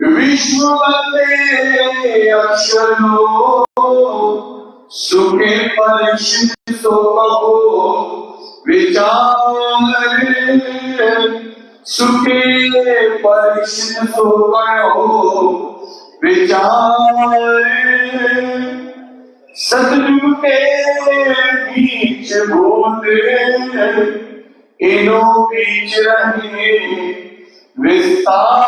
विश्व वंदे अक्षरो सुखे परिचित सो कहो विचार सुखे परिचित सो कहो विचार सतयुग के बीच भूत इनो बीच रहे विस्तार।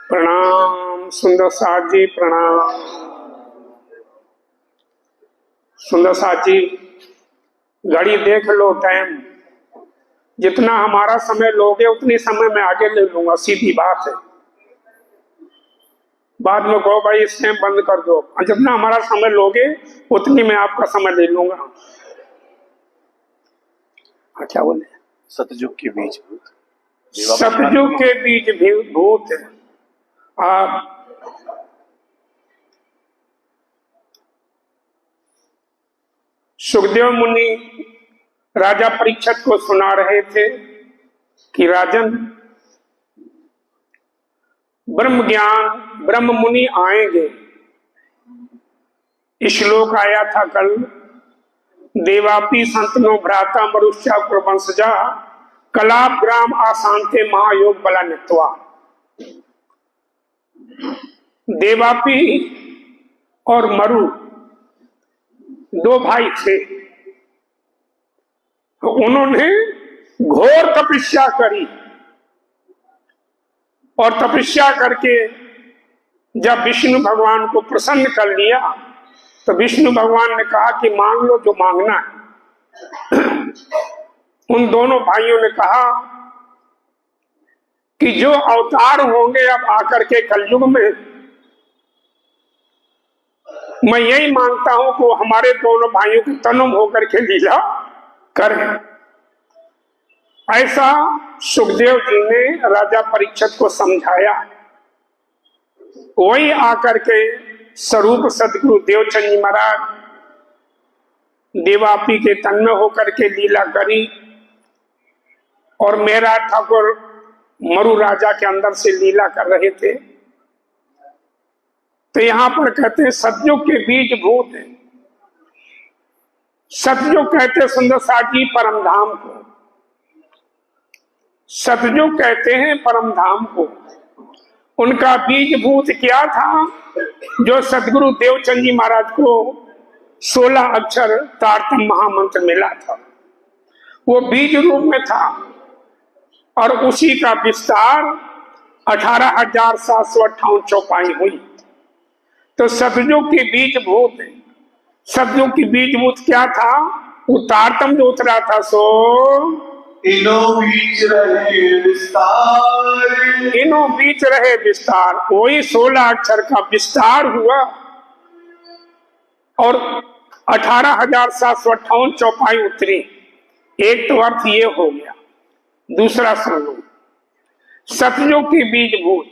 प्रणाम सुंदर साथ जी, प्रणाम सुंदर साथ जी। घड़ी देख लो, टाइम जितना हमारा समय लोगे उतनी समय में आगे ले लूंगा, सीधी बात है। बाद में कहो भाई इस टाइम बंद कर दो, जितना हमारा समय लोगे उतनी मैं आपका समय ले लूंगा। हाँ, क्या बोले? सतयुग के बीच भूत, सतयुग के बीच भी भूत है। आप सुखदेव मुनि राजा परीक्षित को सुना रहे थे कि राजन, ब्रह्म ज्ञान ब्रह्म मुनि आएंगे। श्लोक आया था कल, देवापि संतनो भ्राता मरुष्या कुर्वंशजा कलाप ग्राम आशांते महायोग बला नित्वा। देवापि और मरु दो भाई थे, तो उन्होंने घोर तपस्या करी और तपस्या करके जब विष्णु भगवान को प्रसन्न कर लिया तो विष्णु भगवान ने कहा कि मांग लो जो मांगना है। उन दोनों भाइयों ने कहा कि जो अवतार होंगे अब आकर के कलयुग में, मैं यही मांगता हूं कि हमारे दोनों भाइयों के तनुम होकर के लीला करें। ऐसा सुखदेव जी ने राजा परीक्षित को समझाया। वही आकर के स्वरूप सदगुरु देवचंद जी महाराज देवापी के तन में होकर के लीला करी और मेरा ठाकुर मरु राजा के अंदर से लीला कर रहे थे। तो यहां पर कहते हैं सतयुग के बीच भूत है। सतयुग कहते सुंदर साथी परम धाम को, सतयुग कहते हैं परम धाम को। उनका बीज भूत क्या था? जो सदगुरु देवचंद जी महाराज को 16 अक्षर तारतम महामंत्र मिला था, वो बीज रूप में था और उसी का विस्तार 18,758 चौपाई हुई। तो सतयुग के बीज भूत, सतयुग की बीज भूत क्या था? वो तारतम जो उतरा था सो इनो बीच रहे विस्तार, इनो बीच रहे विस्तार। वही 16 अक्षर का विस्तार हुआ और 18,758 चौपाई उतरी। एक तो अर्थ ये हो गया। दूसरा सुनो, सतयुग के बीज भूत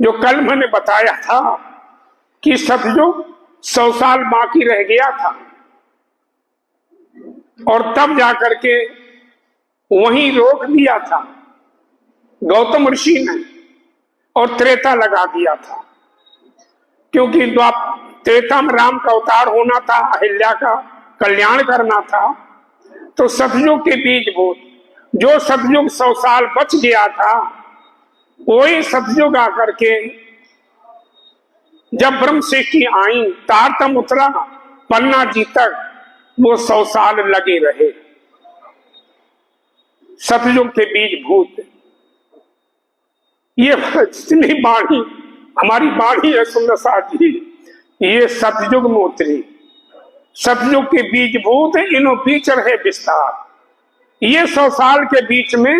जो कल मैंने बताया था कि सतयुग 100 साल बाकी रह गया था और तब जाकर के वहीं रोक दिया था गौतम ऋषि ने और त्रेता लगा दिया था, क्योंकि त्रेता में राम का अवतार होना था, अहिल्या का कल्याण करना था। तो सतयुग के बीज भूत, जो सतयुग 100 साल बच गया था, वही सतयुग आकर के जब ब्रह्म सृष्टि आई, तारतम उतरा पन्ना जी तक, वो 100 साल लगे रहे। सतयुग के बीज भूत, ये जितनी बाणी हमारी बाणी है सुंदर साथ जी, ये सतयुग में उतरी। सतयुग के बीज भूत इनो बीच रहे विस्तार। ये 100 साल के बीच में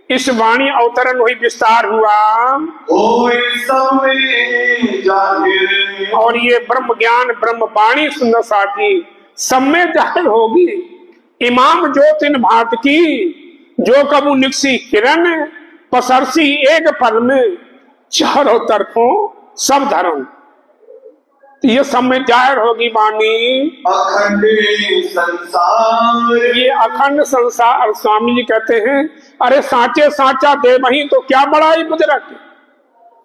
इस वाणी अवतरण हुई, विस्तार हुआ और ये ब्रह्म ज्ञान ब्रह्म वाणी सुंदर साथ जी सब में जाहिर होगी। इमाम ज्योतिन भांत की जो कबू निकसी किरण पसरसी एक पल में चारों तरफों सब धर्म। तो ये सब में जाहिर होगी वाणी अखंड संसार। ये अखंड संसार। स्वामी जी कहते हैं अरे सांचे सांचा दे वही तो क्या बड़ाई बुजरक,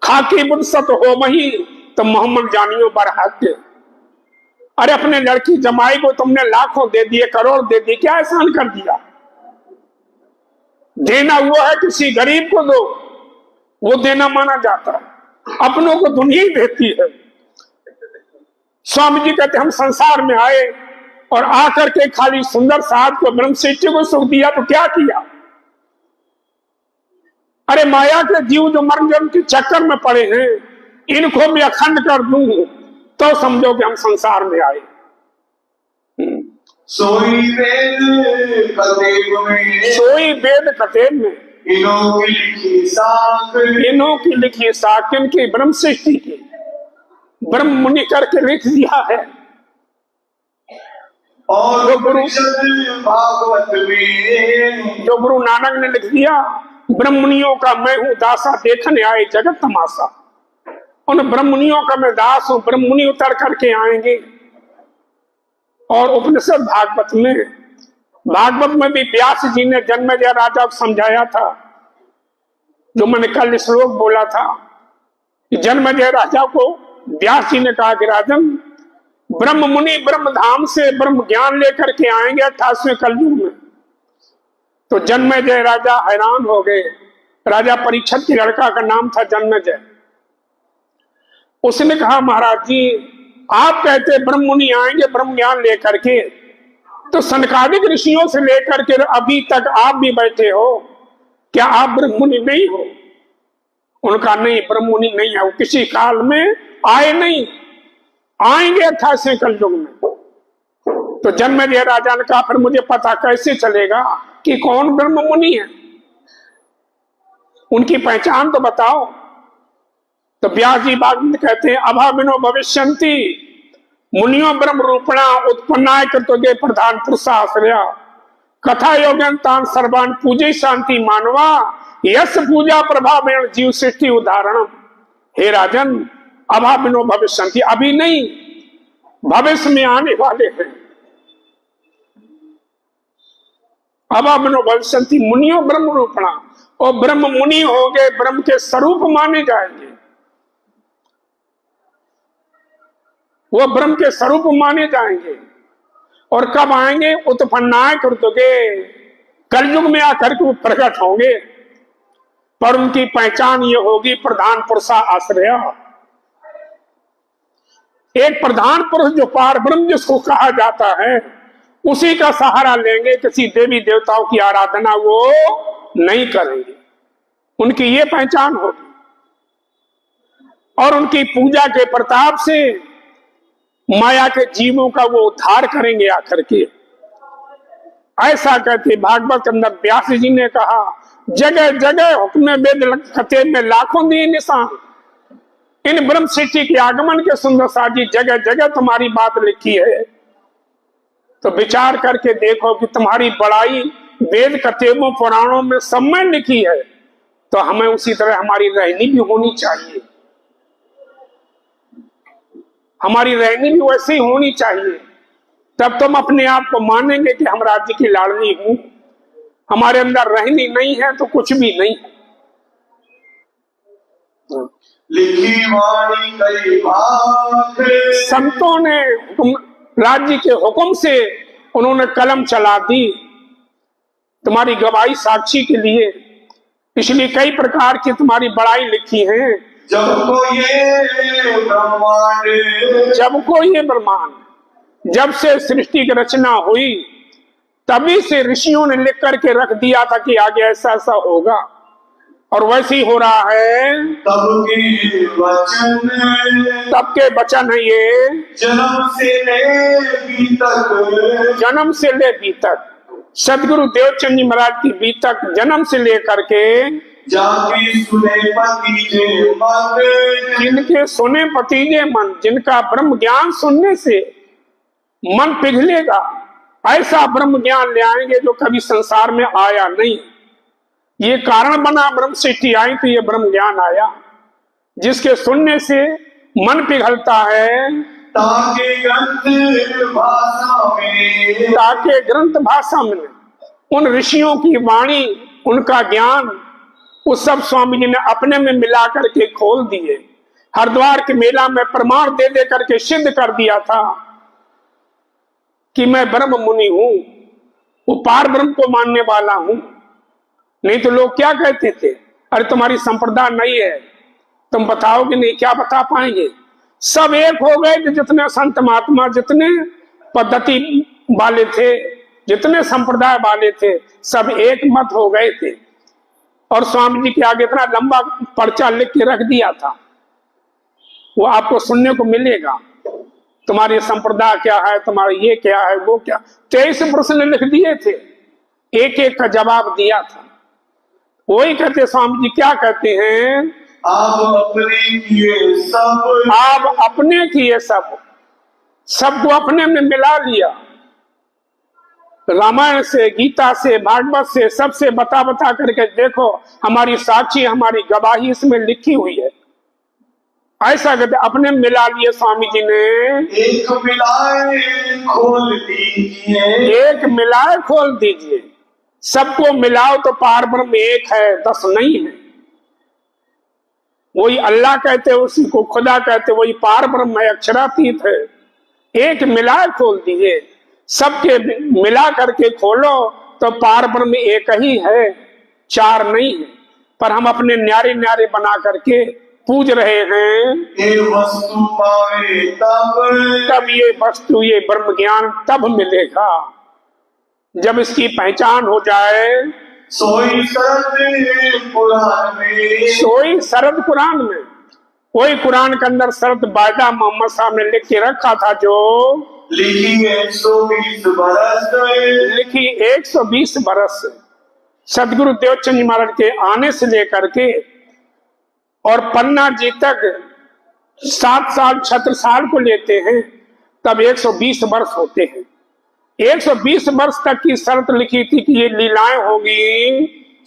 खाकी बुध सत हो वही तो मोहम्मद जानियो बरहक। अरे अपने लड़की जमाई को तुमने लाखों दे दिए, करोड़ दे दिए, क्या एहसान कर दिया? देना हुआ है किसी गरीब को दो, वो देना माना जाता है। अपनों को दुनिया ही देती है। स्वामी जी कहते हम संसार में आए और आकर के खाली सुंदर साध को, ब्रह्म सृष्टि को सुख दिया तो क्या किया? अरे माया के जीव जो मरण जन्म के चक्कर में पड़े हैं, इनको मैं अखंड कर दूं तो समझो कि हम संसार में आए। सोई वेद कतेब में, सोई वेद कतेब में, इन्हों की लिखी साख, इन्हों की लिखी साख, इनकी ब्रह्म सृष्टि की ब्रह्म मुनि करके लिख दिया है। और भागवत में जो गुरु नानक ने लिख दिया, ब्रह्म मुनियों का मैं हूं दासा, देखने आए जगत तमाशा। उन ब्रह्म मुनियों का मैं दास हूं। ब्रह्म मुनि उतर करके आएंगे। और उपनिषद भागवत में भी व्यास जी ने जन्मेजय राजा को समझाया था, जो मैंने कल श्लोक बोला था कि जन्मेजय राजा को व्यास जी ने कहा कि राजन, ब्रह्म मुनि ब्रह्म धाम से ब्रह्म ज्ञान लेकर के आएंगे 28वें कलयुग में। तो जन्मेजय राजा हैरान हो गए। राजा परीक्षित के लड़का का नाम था जन्मेजय। उसने कहा महाराज जी, आप कहते ब्रह्म मुनि आएंगे ब्रह्म ज्ञान लेकर के, तो सनकादिक ऋषियों से लेकर के अभी तक आप भी बैठे हो, क्या आप ब्रह्म मुनि नहीं हो? उनका नहीं, ब्रह्म मुनि नहीं है, वो किसी काल में आए नहीं, आएंगे 28वें कलयुग में। तो जन्मेजय राजा ने कहा फिर मुझे पता कैसे चलेगा कि कौन ब्रह्म मुनि है? उनकी पहचान तो बताओ। तो व्यास जी भागवत कहते हैं अभाविनो भविष्यन्ति मुनियो ब्रह्म रूपणा उत्पन्नाय कृतोगे प्रधान पुरुषाश्रया कथा योग्यंतान सर्वान पूजे शांति मानवा यश पूजा प्रभावेण जीव सृष्टि उदाहरण। हे राजन, अभाविनो भविष्यन्ति, अभी नहीं भविष्य में आने वाले हैं। अभाविनो भविष्यन्ति मुनियो ब्रह्म रूपणा, और ब्रह्म मुनि हो गए, ब्रह्म के स्वरूप माने जाएंगे। वो ब्रह्म के स्वरूप माने जाएंगे। और कब आएंगे? उत्पन्नाय कृतोगे, कलयुग में आकर के वो प्रकट होंगे। पर उनकी पहचान ये होगी प्रधान पुरुषा आश्रय। एक प्रधान पुरुष जो पार ब्रह्म जिसको कहा जाता है, उसी का सहारा लेंगे। किसी देवी देवताओं की आराधना वो नहीं करेंगे। उनकी ये पहचान होगी। और उनकी पूजा के प्रताप से माया के जीवों का वो उद्धार करेंगे आकर के। ऐसा कहते भागवत के अंदर व्यास जी ने कहा, जगह जगह हुक्म वेद कतेब में लाखों दिए निशान। इन ब्रह्म सृष्टि के आगमन के सुंदर साजी जगह जगह तुम्हारी बात लिखी है। तो विचार करके देखो कि तुम्हारी बड़ाई वेद कतेबों पुराणों में सब में लिखी है। तो हमें उसी तरह हमारी रहनी भी होनी चाहिए। हमारी रहनी भी वैसे ही होनी चाहिए। तब तुम अपने आप को मानेंगे कि हम राज्य की लाडली हूं। हमारे अंदर रहनी नहीं है तो कुछ भी नहीं है। लिखी वाणी कई भाग, संतों ने राज्य के हुक्म से उन्होंने कलम चला दी तुम्हारी गवाही साक्षी के लिए। इसलिए कई प्रकार की तुम्हारी बड़ाई लिखी है। जब को ये ब्रह्मांड, जब से सृष्टि की रचना हुई तभी से ऋषियों ने लिख करके रख दिया था कि आगे ऐसा ऐसा होगा, और वैसे ही हो रहा है। तब के वचन है ये, जन्म से ले भी तक सदगुरु देवचंद जी महाराज की बीतक जन्म से लेकर के जिनके सुने पतीजे मन, जिनका ब्रह्म ज्ञान सुनने से मन पिघलेगा, ऐसा ब्रह्म ज्ञान ले आएंगे जो कभी संसार में आया नहीं। ये कारण बना ब्रह्म सृष्टि आई तो ये ब्रह्म ज्ञान आया, जिसके सुनने से मन पिघलता है। ताकि ग्रंथ भाषा में, ताकि ग्रंथ भाषा में उन ऋषियों की वाणी, उनका ज्ञान, उस सब स्वामी जी ने अपने में मिला करके खोल दिए। हरिद्वार के मेला में प्रमाण दे दे करके सिद्ध कर दिया था कि मैं ब्रह्म मुनि हूं, वो पार ब्रह्म को मानने वाला हूं। नहीं तो लोग क्या कहते थे, अरे तुम्हारी संप्रदाय नहीं है, तुम बताओगे नहीं, क्या बता पाएंगे। सब एक हो गए थे, जितने संत महात्मा, जितने पद्धति वाले थे, जितने संप्रदाय वाले थे, सब एक मत हो गए थे। और स्वामी जी के आगे इतना लंबा पर्चा लिख के रख दिया था, वो आपको सुनने को मिलेगा। तुम्हारी संप्रदाय क्या है, तुम्हारा ये क्या है, वो क्या। 23 प्रश्न लिख दिए थे, एक एक का जवाब दिया था। वही कहते स्वामी जी, क्या कहते हैं, आप अपने किए सब, आप अपने किए सब, सबको अपने में मिला लिया। रामायण से, गीता से, भागवत से, सबसे बता बता करके देखो, हमारी साक्षी, हमारी गवाही इसमें लिखी हुई है। ऐसा कहते अपने मिला लिए स्वामी जी ने। एक मिलाए खोल दीजिए, एक मिलाए खोल दीजिए। सबको मिलाओ तो पार ब्रह्म एक है, 10 नहीं है। वही अल्लाह कहते, उसी को खुदा कहते, वही पार ब्रह्म है, अक्षरातीत है। एक मिलाए खोल दीजिए, सबके मिला करके खोलो तो पार ब्रह्म एक ही है, 4 नहीं है। पर हम अपने न्यारे न्यारे बना करके पूज रहे हैं। ये वस्तु पावे तब ये वस्तु, ये ब्रह्म ज्ञान तब मिलेगा जब इसकी पहचान हो जाए। सोई शरद कुरान में, सोई शरद कुरान में, वही कुरान के अंदर शरद वायदा मोहम्मद साहब ने लिख के रखा था, जो लिखी 120 बरस, लिखी 120 बरस सदगुरु देवचंद जी महाराज के आने से लेकर के और पन्ना जी तक 7 साल छत्रसाल को लेते हैं, तब 120 वर्ष होते हैं। 120 वर्ष तक की शर्त लिखी थी कि ये लीलाएं होगी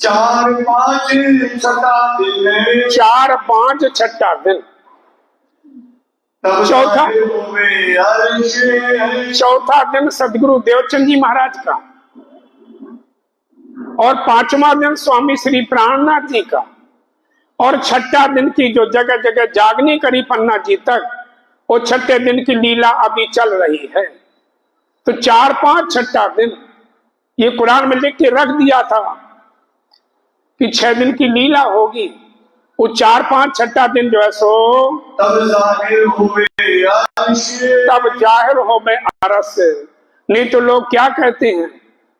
4-5 छठा दिन, 4-5 छठा दिन। तब चौथा, हुए अर्श, चौथा दिन सदगुरु देवचंद जी महाराज का, और 5वां दिन स्वामी श्री प्राणनाथ जी का, और छठा दिन की जो जगह जगह जागनी करी पन्ना जी तक, वो छठे दिन की लीला अभी चल रही है। तो 4-5 छठा दिन ये कुरान में लिख के रख दिया था कि 6 दिन की लीला होगी। वो 4-5 छठा दिन जो है सो तब जाहिर हुए अर्श, तब जाहिर हो गए अरस। नहीं तो लोग क्या कहते हैं,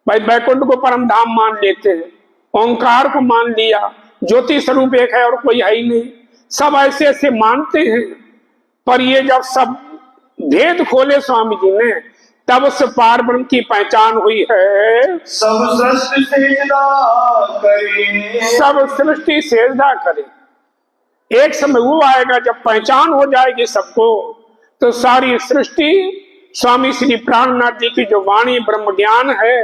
भाई बैकुंठ को परम धाम मान लेते हैं, ओंकार को मान लिया, ज्योति स्वरूप एक है और कोई है ही नहीं, सब ऐसे ऐसे मानते हैं। पर ये जब सब भेद खोले स्वामी जी ने, तब उस पार ब्रह्म की पहचान हुई है। सब सृष्टि सेजदा करे, सब सृष्टि सेजदा करे। एक समय वो आएगा जब पहचान हो जाएगी सबको, तो सारी सृष्टि स्वामी श्री प्राणनाथ जी की जो वाणी ब्रह्म ज्ञान है,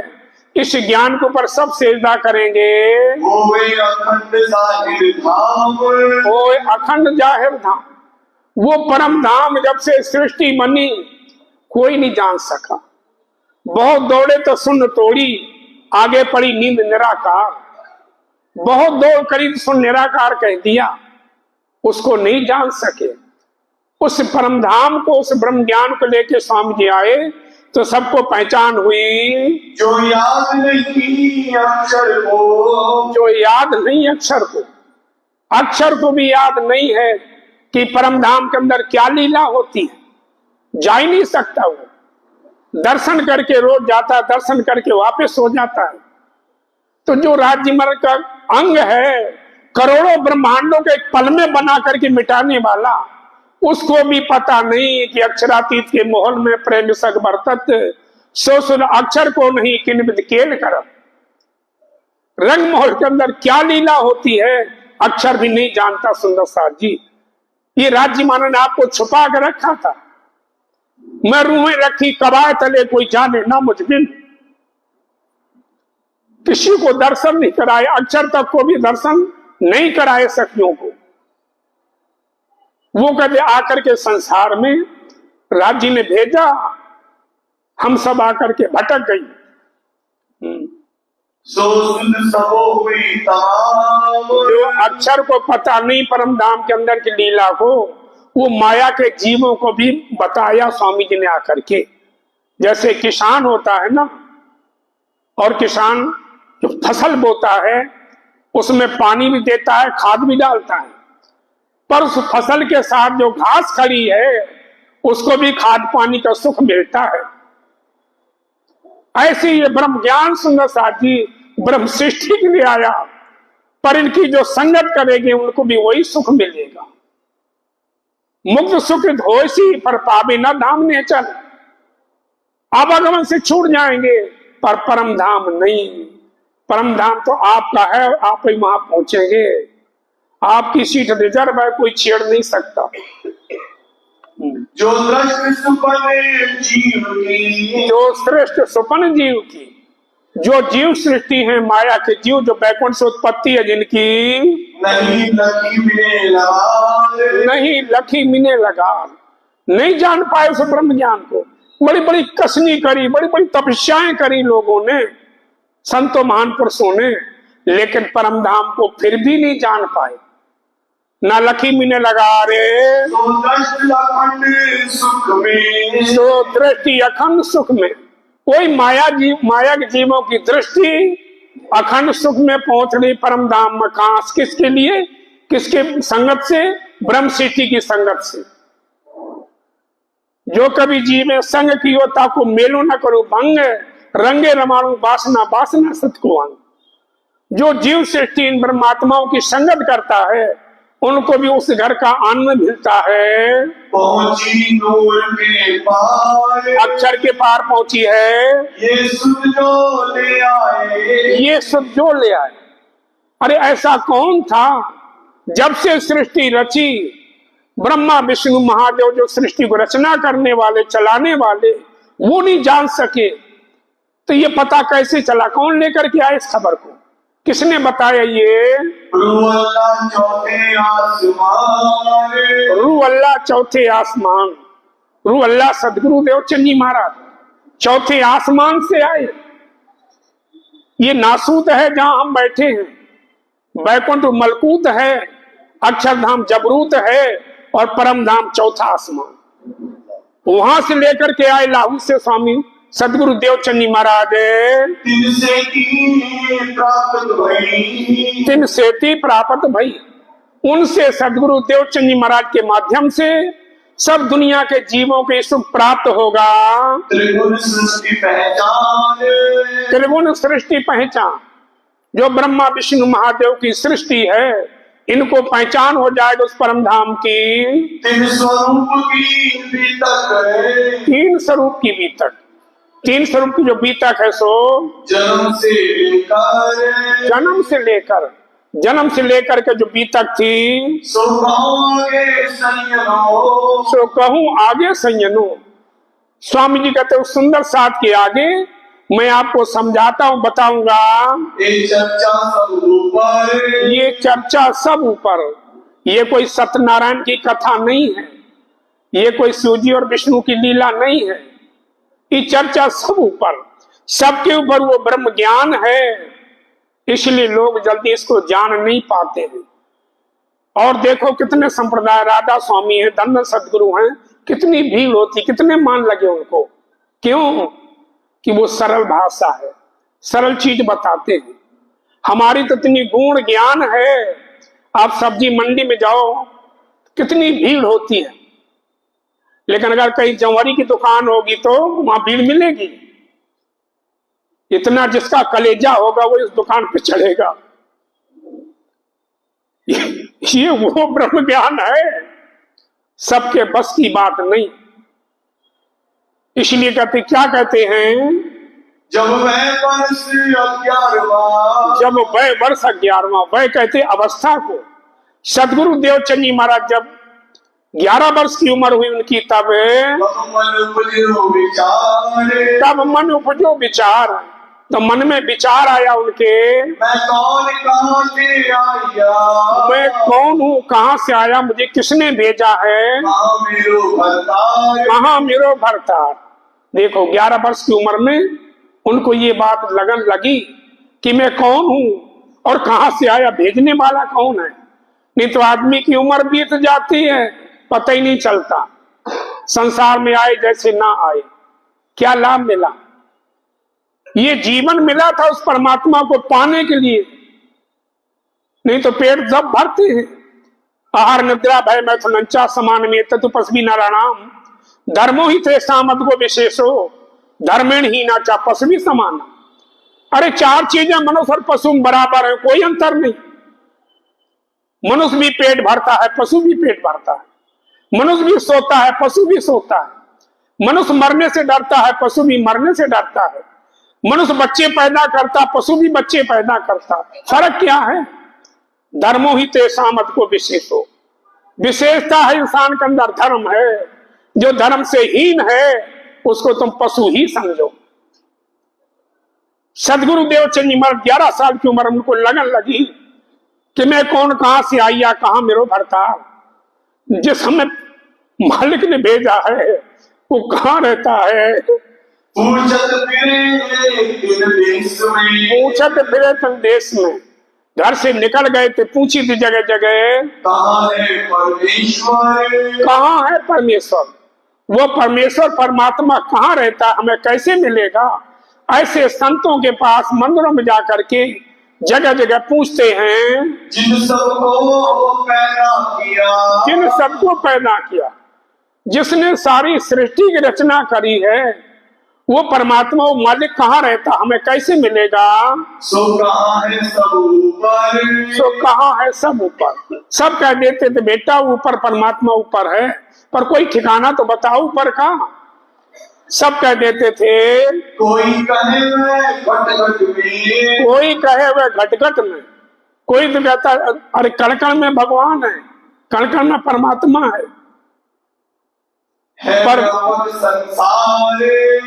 इस ज्ञान के ऊपर सब सेजदा करेंगे। होए अखंड जाहिर धाम, वो अखंड जाहिर धाम, वो परम धाम जब से सृष्टि बनी कोई नहीं जान सका। बहुत दौड़े तो सुन तोड़ी, आगे पड़ी नींद निराकार। बहुत दौड़ करी तो सुन निराकार कह दिया, उसको नहीं जान सके। उस परम धाम को, उस ब्रह्म ज्ञान को लेके स्वामी जी आए तो सबको पहचान हुई। जो याद नहीं अक्षर को, जो याद नहीं अक्षर को, अक्षर को भी याद नहीं है कि परम धाम के अंदर क्या लीला होती है, जा ही नहीं सकता। वो दर्शन करके रोज जाता, दर्शन करके वापस हो जाता है। तो जो राज्य मर का अंग है, करोड़ों ब्रह्मांडों के एक पल में बना करके मिटाने वाला, उसको भी पता नहीं कि अक्षरातीत के मोहल में प्रेम सग बरतत, सो सुन अक्षर को नहीं किन विद केल कर। रंग मोहल के अंदर क्या लीला होती है, अक्षर भी नहीं जानता। सुंदर साथ जी, ये राज्य मानव ने आपको छुपा कर रखा था। मैं रूहें रखी कबाए तले, कोई जाने ना मुझबिन। किसी को दर्शन नहीं कराए, अक्षर तक को भी दर्शन नहीं कराए सखियों को। वो कहते आकर के संसार में राज जी ने भेजा, हम सब आकर के भटक गई। सो सुन सबो हुई तमाम। जो अक्षर को पता नहीं परम धाम के अंदर की लीला को, वो माया के जीवों को भी बताया स्वामी जी ने आकर के। जैसे किसान होता है ना, और किसान जो फसल बोता है उसमें पानी भी देता है, खाद भी डालता है, पर उस फसल के साथ जो घास खड़ी है उसको भी खाद पानी का सुख मिलता है। ऐसे ये ब्रह्म ज्ञान सुंदर साथ जी ब्रह्म सृष्टि के लिए आया, पर इनकी जो संगत करेंगे उनको भी वही सुख मिलेगा। मुक्त सुख होसी पर पावे न धाम ने चल, आवागमन से छूट जाएंगे पर परम धाम नहीं। परम धाम तो आपका है, आप ही वहां पहुंचेंगे। आपकी सीट रिजर्व है, कोई छेड़ नहीं सकता। जो दृष्ट सुपन जीव की, जो श्रेष्ठ सुपन जीव की, जो जीव सृष्टि है माया के जीव, जो बैकुंठ से उत्पत्ति है जिनकी, नहीं लखी मिले लगार, नहीं लखी मिने लगा, नहीं जान पाए उस ब्रह्म ज्ञान को। बड़ी बड़ी कसनी करी, बड़ी बड़ी तपस्याएं करी लोगों ने, संतों महान पुरुषों ने, लेकिन परम धाम को फिर भी नहीं जान पाए। ना लखी मिने लगा रे, तो दृष्ट अखंड सुख में, तो दृष्टि अखंड सुख में। कोई माया के जीवों की दृष्टि अखंड सुख में पहुंच रही परम धाम में। कहां, किसके लिए, किसके संगत से? ब्रह्म सृष्टि की संगत से। जो कभी जीवे संग कियो ताको मेलो न करो भंग, रंगे रमाणु वासना वासना सत को अंग। जो जीव सृष्टि इन ब्रह्मात्माओं की संगत करता है उनको भी उस घर का आनंद मिलता है। पहुंची नूर के पार, अक्षर के पार पहुंची है, ये सुध जो ले आए, ये सब जो ले आए। अरे ऐसा कौन था जब से सृष्टि रची, ब्रह्मा विष्णु महादेव जो सृष्टि को रचना करने वाले, चलाने वाले, वो नहीं जान सके तो ये पता कैसे चला? कौन लेकर के आए इस खबर को? किसने बताया? ये रू अल्लाह चौथे आसमान, रू अल्लाह चौथे आसमान, रू अल्लाह सदगुरु देवचंद जी महाराज चौथे आसमान से आए। ये नासूत है जहां हम बैठे हैं, बैकुंठ मलकूत है, अक्षरधाम जबरूत है, और परम धाम चौथा आसमान। वहां से लेकर के आए लाहू से स्वामी सदगुरु देवचंद जी महाराज। तिन सेती प्राप्त भई, तिन सेती प्राप्त भई, उनसे सदगुरु देवचंद जी महाराज के माध्यम से सब दुनिया के जीवों के सुख प्राप्त होगा। त्रिगुण सृष्टि पहचान, त्रिगुण सृष्टि पहचान, जो ब्रह्मा विष्णु महादेव की सृष्टि है, इनको पहचान हो जाएगा उस परम धाम की। तीन स्वरूप की बीतक है, तीन स्वरूप की बीतक, तीन स्वरूप की जो बीतक है सो जन्म से लेकर, जन्म से लेकर के जो बीतक थी, सो कहोगे संयनो, सो कहूं आगे संयनो। स्वामी जी कहते उस सुंदर साथ के आगे मैं आपको समझाता हूं, बताऊंगा। ये चर्चा सब ऊपर, ये चर्चा सब ऊपर, ये कोई सत्यनारायण की कथा नहीं है, ये कोई शिवजी और विष्णु की लीला नहीं है। ये चर्चा सब ऊपर, सबके ऊपर वो ब्रह्म ज्ञान है, इसलिए लोग जल्दी इसको जान नहीं पाते हैं। और देखो कितने संप्रदाय, राधा स्वामी है, धन सदगुरु हैं, कितनी भीड़ होती, कितने मान लगे उनको। क्यों? कि वो सरल भाषा है, सरल चीज बताते हैं। हमारी तो इतनी गुण ज्ञान है, आप सब्जी मंडी में जाओ कितनी भीड़ होती है, लेकिन अगर कहीं जंवरी की दुकान होगी तो वहां भीड़ मिलेगी। इतना जिसका कलेजा होगा वो इस दुकान पे चढ़ेगा। ये वो ब्रह्म ज्ञान है, सबके बस की बात नहीं। इसलिए कहते, क्या कहते हैं? जब वह वर्ष 11वां, जब वह वर्ष 11वां, वह कहते अवस्था को। सदगुरु देवचंद जी महाराज जब 11 वर्ष की उम्र हुई उनकी, मन उपजो विचार, तब मन उपजो विचार। तो मन में विचार आया उनके, मैं कौन कहाँ से आया, मैं कौन हूँ, कहाँ से आया, मुझे किसने भेजा है, कहाँ मेरो भरतार, कहाँ मेरो भरतार। देखो 11 वर्ष की उम्र में उनको ये बात लगन लगी कि मैं कौन हूँ और कहाँ से आया, भेजने वाला कौन है। नहीं तो आदमी की उम्र बीत जाती है, पता ही नहीं चलता, संसार में आए जैसे ना आए, क्या लाभ मिला। ये जीवन मिला था उस परमात्मा को पाने के लिए, नहीं तो पेट जब भरते हैं। आहार निद्रा भय मैथुनंचा समान में तत्पस्वी नाराणाम धर्मो ही थे सामत को विशेषो धर्मेण ही नाचा पशु समान। अरे 4 चीजें मनुष्य और पशु बराबर है, कोई अंतर नहीं। मनुष्य भी पेट भरता है, पशु भी पेट भरता है। मनुष्य भी सोता है, पशु भी सोता है। मनुष्य मरने से डरता है, पशु भी मरने से डरता है। मनुष्य बच्चे पैदा करता, पशु भी बच्चे पैदा करता। फर्क क्या है? धर्मो ही तेषां मत को विशेषो, विशेषता है इंसान के अंदर धर्म है। जो धर्म से हीन है उसको तुम पशु ही समझो। सदगुरु देवचंद जी महाराज 11 साल की उम्र उनको लगन लगी कि मैं कौन, कहां से आया, कहां मेरो भरतार। जिस हमें मालिक ने भेजा है वो कहां रहता है। पूछत फिरे किन देश में, पूछत फिरे किन देश में, घर से निकल गए थे, पूछी थी जगह जगह, कहाँ है परमेश्वर, कहाँ है परमेश्वर। वो परमेश्वर परमात्मा कहाँ रहता, हमें कैसे मिलेगा। ऐसे संतों के पास मंदिरों में जाकर के जगह जगह पूछते हैं। जिन सबको पैदा किया, जिन सबको पैदा किया, जिसने सारी सृष्टि की रचना करी है, वो परमात्मा, वो मालिक कहाँ रहता, हमें कैसे मिलेगा। सो कहाँ है सब ऊपर, सो कहाँ है सब ऊपर। सब कह देते थे बेटा ऊपर परमात्मा ऊपर है, पर कोई ठिकाना तो बताओ ऊपर का। सब कह देते थे, कोई कहे मैं घट घट में, कोई कहे वह घट घट में, कोई तो कहता अरे कण कण में भगवान है, कण कण में परमात्मा है। पर संसार,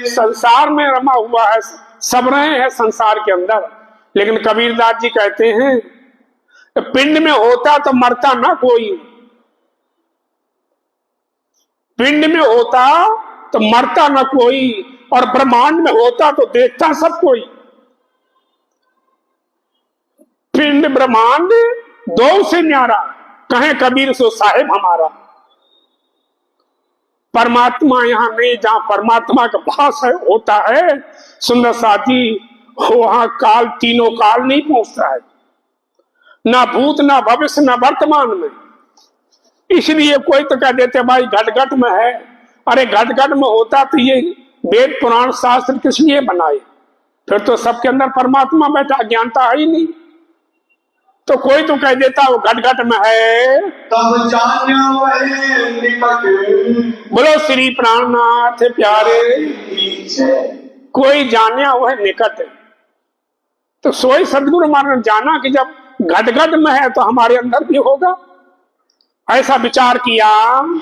संसार में रमा हुआ है, सब रहे हैं संसार के अंदर। लेकिन कबीरदास जी कहते हैं पिंड में होता तो मरता ना कोई, पिंड में होता तो मरता न कोई, और ब्रह्मांड में होता तो देखता सब कोई। पिंड ब्रह्मांड दो से न्यारा, कहे कबीर सो साहेब हमारा। परमात्मा यहाँ नहीं, जहां परमात्मा का भास है होता है सुंदर साथी, वहां काल, तीनों काल नहीं पहुंचता है, ना भूत ना भविष्य ना वर्तमान में। इसलिए कोई तो कह देते भाई घट घट में है। अरे घट घट में होता तो ये वेद पुराण शास्त्र किस लिए बनाए, फिर तो सबके अंदर परमात्मा बैठा, ज्ञानता है ही नहीं। तो कोई तो कह देता वो घट घट में है, तब जान्या वह निकट, बोलो श्री प्राणनाथ प्यारे। पीछे कोई जान्या वह निकट है। तो सोई सदगुरु महाराज ने जाना कि जब घट घट में है तो हमारे अंदर भी होगा, ऐसा विचार किया।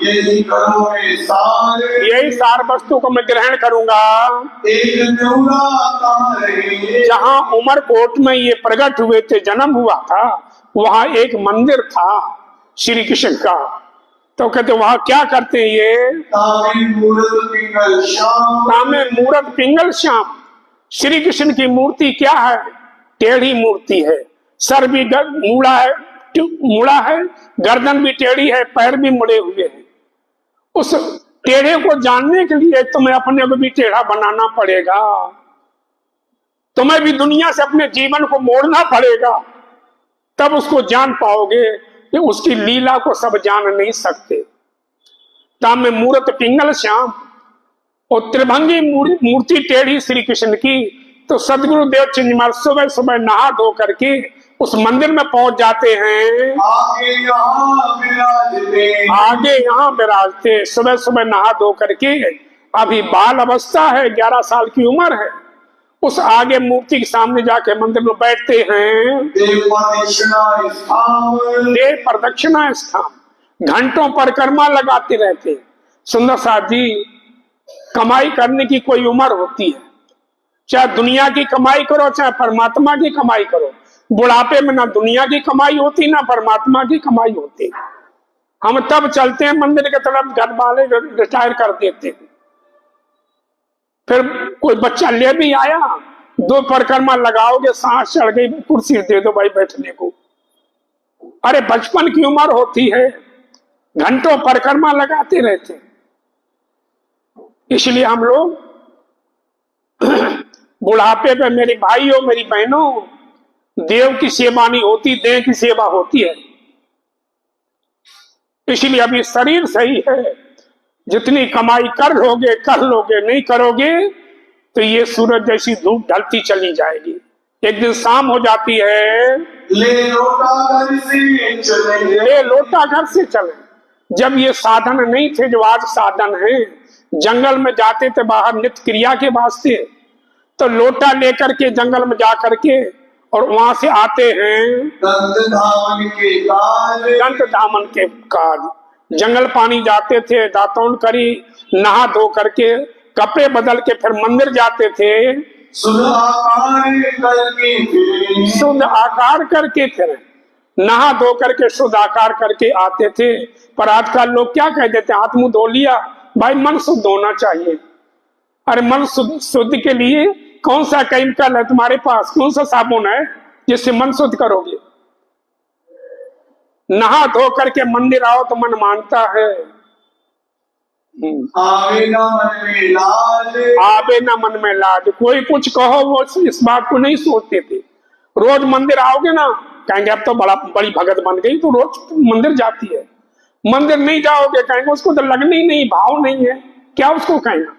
यही करोगे सार, यही सार वस्तु को मैं ग्रहण करूंगा। एक न्यूरा कहाँ रहे, जहां उमरकोट में ये प्रकट हुए थे, जन्म हुआ था, वहां एक मंदिर था श्री कृष्ण का। तो कहते वहां क्या करते हैं ये, तामे मूरत पिंगल श्याम, तामे मूरत पिंगल श्याम। श्री कृष्ण की मूर्ति क्या है, टेढ़ी मूर्ति है, सर भी मुड़ा है, गर्दन भी टेढ़ी है, पैर भी मुड़े हुए हैं। उस टेढ़े को जानने के लिए तुम्हें अपने को भी टेढ़ा बनाना पड़ेगा, तुम्हें भी दुनिया से अपने जीवन को मोड़ना पड़ेगा, तब उसको जान पाओगे कि उसकी लीला को सब जान नहीं सकते। तामे मूरत पिंगल श्याम, और त्रिभंगी मूर्ति टेढ़ी श्री कृष्ण की। तो सदगुरु देवचंद जी महाराज सुबह सुबह नहा धो करके उस मंदिर में पहुंच जाते हैं। आगे यहाँ विराजते, सुबह सुबह नहा धो करके, अभी बाल अवस्था है, 11 साल की उम्र है, उस आगे मूर्ति के सामने जाके मंदिर में बैठते हैं। देव प्रदक्षिणा स्थान, घंटों परिक्रमा लगाते रहते। सुंदर साथ जी, कमाई करने की कोई उम्र होती है, चाहे दुनिया की कमाई करो चाहे परमात्मा की कमाई करो, बुढ़ापे में ना दुनिया की कमाई होती ना परमात्मा की कमाई होती। हम तब चलते हैं मंदिर की तरफ, घर वाले रिटायर कर देते हैं। फिर कोई बच्चा ले भी आया, 2 परिक्रमा लगाओगे, सांस चढ़ गई, कुर्सी दे दो भाई बैठने को। अरे बचपन की उम्र होती है, घंटों परिक्रमा लगाते रहते। इसलिए हम लोग बुढ़ापे पे, मेरे भाइयों मेरी बहनों, देव की सेवा नहीं होती, देह की सेवा होती है। इसलिए अभी शरीर सही है, जितनी कमाई कर लोगे, नहीं करोगे तो ये सूरज जैसी धूप ढलती चली जाएगी, एक दिन शाम हो जाती है। ले लोटा घर से चले। जब ये साधन नहीं थे जो आज साधन है, जंगल में जाते थे बाहर नित्य क्रिया के वास्ते, तो लोटा लेकर के जंगल में जा करके और वहां से आते हैं दंत धामन के काज। जंगल पानी जाते थे, दातौन करी, नहा धो करके कपड़े बदल के फिर मंदिर जाते थे, शुद्ध आकार करके फिर नहा धो करके शुद्ध आकार करके आते थे। पर आजकल लोग क्या कह देते हैं, हाथ मुंह धो लिया, भाई मन शुद्ध होना चाहिए। अरे मन शुद्ध के लिए कौन सा केमिकल है तुम्हारे पास, कौन सा साबुन है जिससे मन शुद्ध करोगे? नहा धो करके मंदिर आओ तो मन मानता है। आवे ना मन में लाज। कोई कुछ कहो वो इस बात को नहीं सोचते थे। रोज मंदिर आओगे ना, कहेंगे अब तो बड़ी भगत बन गई तो रोज मंदिर जाती है। मंदिर नहीं जाओगे, कहेंगे उसको तो लगनी नहीं, भाव नहीं है, क्या उसको कहना।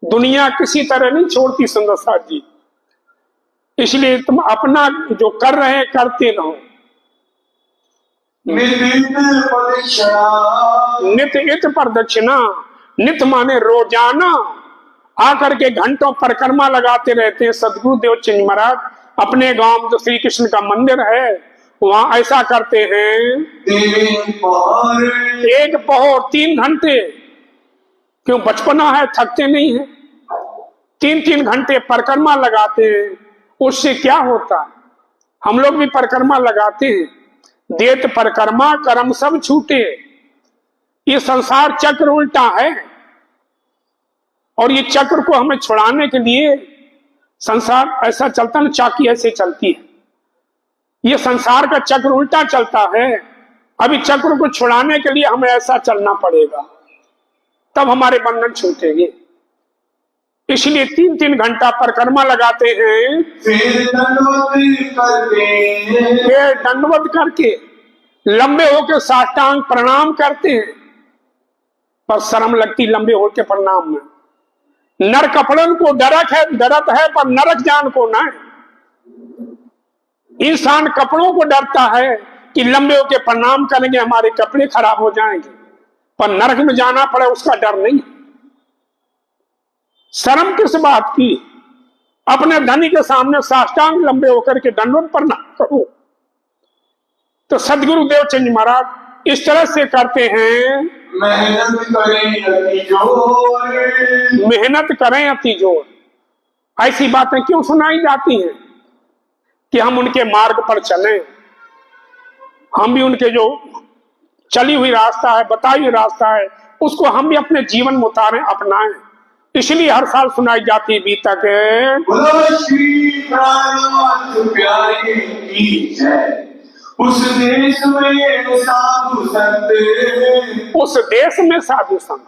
दुनिया किसी तरह नहीं छोड़ती सुंदर साथ जी। इसलिए तुम अपना जो कर रहे हैं करते रहो। नित्य इत प्रदक्षिणा, नित्य माने रोजाना आकर के घंटों परिक्रमा लगाते रहते हैं। सदगुरु देव चिन्ह महाराज अपने गांव में जो श्री कृष्ण का मंदिर है वहां ऐसा करते हैं, एक पहर 3 घंटे, क्यों बचपना है, थकते नहीं है, 3-3 घंटे परिक्रमा लगाते हैं। उससे क्या होता है, हम लोग भी परिक्रमा लगाते हैं, देत परिक्रमा कर्म सब छूटे। ये संसार चक्र उल्टा है और ये चक्र को हमें छुड़ाने के लिए संसार ऐसा चलता ना, चाकी ऐसे चलती है, ये संसार का चक्र उल्टा चलता है। अभी चक्र को छुड़ाने के लिए हमें ऐसा चलना पड़ेगा, तब हमारे बंधन छूटेंगे। इसलिए 3-3 घंटा परिक्रमा लगाते हैं, फिर दंडवत करके लंबे होकर साष्टांग प्रणाम करते हैं। पर शर्म लगती लंबे होकर प्रणाम में। नर कपड़न को डरत है पर नरक जान को ना। इंसान कपड़ों को डरता है कि लंबे होकर प्रणाम करेंगे हमारे कपड़े खराब हो जाएंगे, पर नरक में जाना पड़े उसका डर नहीं। शर्म किस बात की, अपने धनी के सामने साष्टांग लंबे होकर के दंडवत प्रणाम करो। तो सदगुरु देव चंद महाराज इस तरह से करते हैं, मेहनत करें अति जोर। ऐसी बातें क्यों सुनाई जाती हैं कि हम उनके मार्ग पर चलें, हम भी उनके जो चली हुई रास्ता है, बताई हुई रास्ता है, उसको हम भी अपने जीवन में उतारें, अपनाएं। इसलिए हर साल सुनाई जाती है बीतक उस देश में साधु संत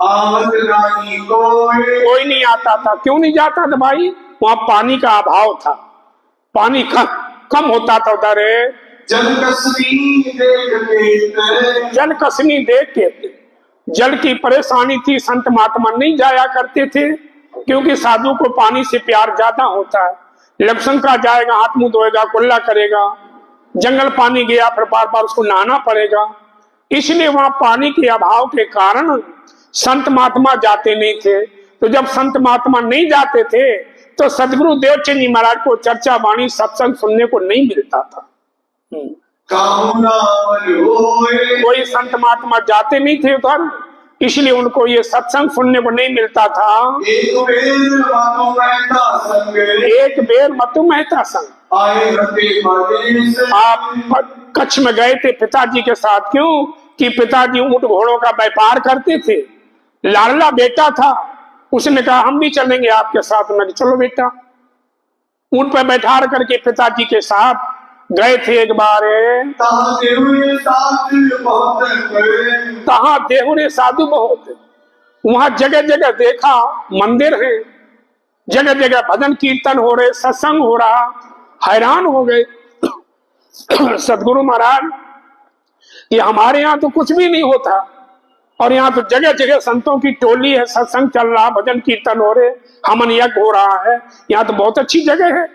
कोई नहीं आता था। क्यों नहीं जाता था भाई? वहां पानी का अभाव था, पानी कम होता था उधर। जल कसनी देख के जल की परेशानी थी, संत महात्मा नहीं जाया करते थे, क्योंकि साधु को पानी से प्यार ज्यादा होता है। लक्षणका जाएगा, हाथ मुंह धोएगा, कुल्ला करेगा, जंगल पानी गया फिर बार बार उसको नहाना पड़ेगा। इसलिए वहां पानी के अभाव के कारण संत महात्मा जाते नहीं थे। तो जब संत महात्मा नहीं जाते थे तो सदगुरु देवचंद जी महाराज को चर्चा वाणी सत्संग सुनने को नहीं मिलता था। कोई संत महात्मा जाते नहीं थे उधर, इसलिए उनको ये सत्संग सुनने को नहीं मिलता था। एक बेर मातु मेहता संग एक बेर मतु मेहता संग आए रते परदेस। आप कच्छ में गए थे पिताजी के साथ, क्यों कि पिताजी ऊंट घोड़ों का व्यापार करते थे, लाडला बेटा था। उसने कहा हम भी चलेंगे आपके साथ। मैं चलो बेटा। ऊंट पर बैठा करके पिताजी के साथ गए थे एक बार। तहाँ देहुरे साधु बहुत कहा देहुरे साधु बहुत। वहां जगह जगह देखा मंदिर है, जगह जगह भजन कीर्तन हो रहे, सत्संग हो रहा। हैरान हो गए सदगुरु महाराज, ये हमारे यहाँ तो कुछ भी नहीं होता, और यहाँ तो जगह जगह संतों की टोली है, सत्संग चल रहा, भजन कीर्तन हो रहे, हवन यज्ञ हो रहा है, यहाँ तो बहुत अच्छी जगह है।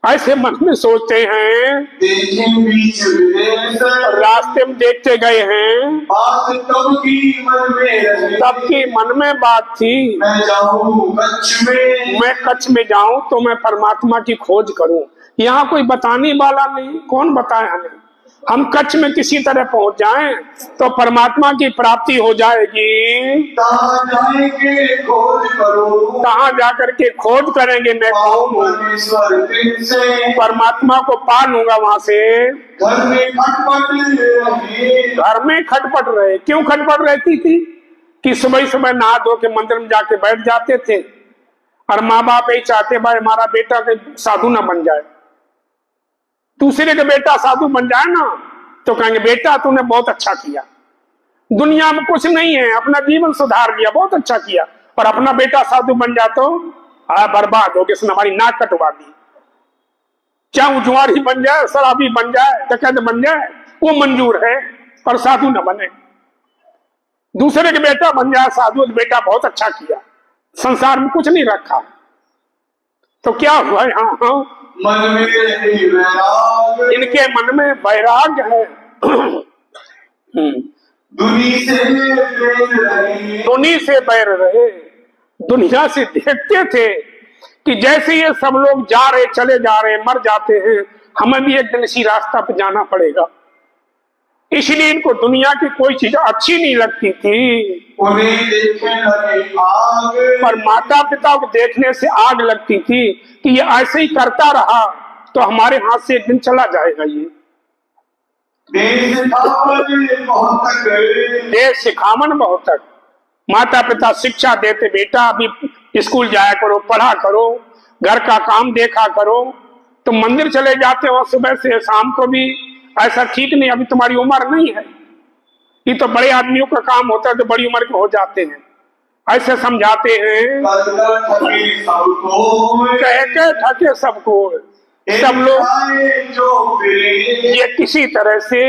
ऐसे मन में सोचते हैं। देखें बीच विदेश और रास्ते में देखते गए हैं, बात तब की मन में रहे। सबके मन में बात थी मैं जाऊं कच्छ में, मैं कच्छ में जाऊं तो मैं परमात्मा की खोज करूं। यहाँ कोई बताने वाला नहीं, कौन बताए हमें। हम कच्छ में किसी तरह पहुंच जाएं तो परमात्मा की प्राप्ति हो जाएगी। तहाँ जाएंगे खोज करो, कहाँ जाकर के खोज करेंगे मैं कौन हूँ। परमेश्वर फिर से परमात्मा को पा लूंगा वहां से। घर में खटपट रहे। घर में खटपट रहे, क्यों खटपट रहती थी कि सुबह सुबह नहा धो के मंदिर में जाके बैठ जाते थे, और माँ बाप यही चाहते भाई हमारा बेटा के साधु ना बन जाए। दूसरे का बेटा साधु बन जाए ना तो कहेंगे बेटा तूने बहुत अच्छा किया, दुनिया में कुछ नहीं है, अपना जीवन सुधार लिया, बहुत अच्छा किया। और अपना बेटा साधु बन जाए तो बर्बाद हो गया, इसने हमारी नाक कटवा दी। चाहे जुआरी बन जाए, शराबी बन जाए, डकैत बन जाए, वो मंजूर है, पर साधु न बने। दूसरे के बेटा बन जाए साधु, तो बेटा बहुत अच्छा किया, संसार में कुछ नहीं रखा। तो क्या हुआ यहाँ? हाँ, मन में रहे वैराग, इनके मन में वैराग्य है। दुनी से बैर रहे। दुनी से बैर रहे, दुनिया से देखते थे कि जैसे ये सब लोग जा रहे, चले जा रहे, मर जाते हैं, हमें भी एक दिन इसी रास्ता पे जाना पड़ेगा। इसलिए इनको दुनिया की कोई चीज अच्छी नहीं लगती थी। उन्हें देखने लगे आग, पर माता पिता को देखने से आग लगती थी कि ये ऐसे ही करता रहा तो हमारे हाथ से एक दिन चला जाएगा। ये देश खावन बहुत तक, देश सिखावन बहुत तक। माता पिता शिक्षा देते, बेटा अभी स्कूल जाया करो, पढ़ा करो, घर का काम देखा करो। तो मंदिर चले जाते हो सुबह से शाम को भी, ऐसा ठीक नहीं, अभी तुम्हारी उम्र नहीं है। ये तो बड़े आदमियों का काम होता है, तो बड़ी उम्र के हो जाते हैं, ऐसे समझाते हैं। थके सबको, कह के थके सबको। सब लोग जो फिरे, ये किसी तरह से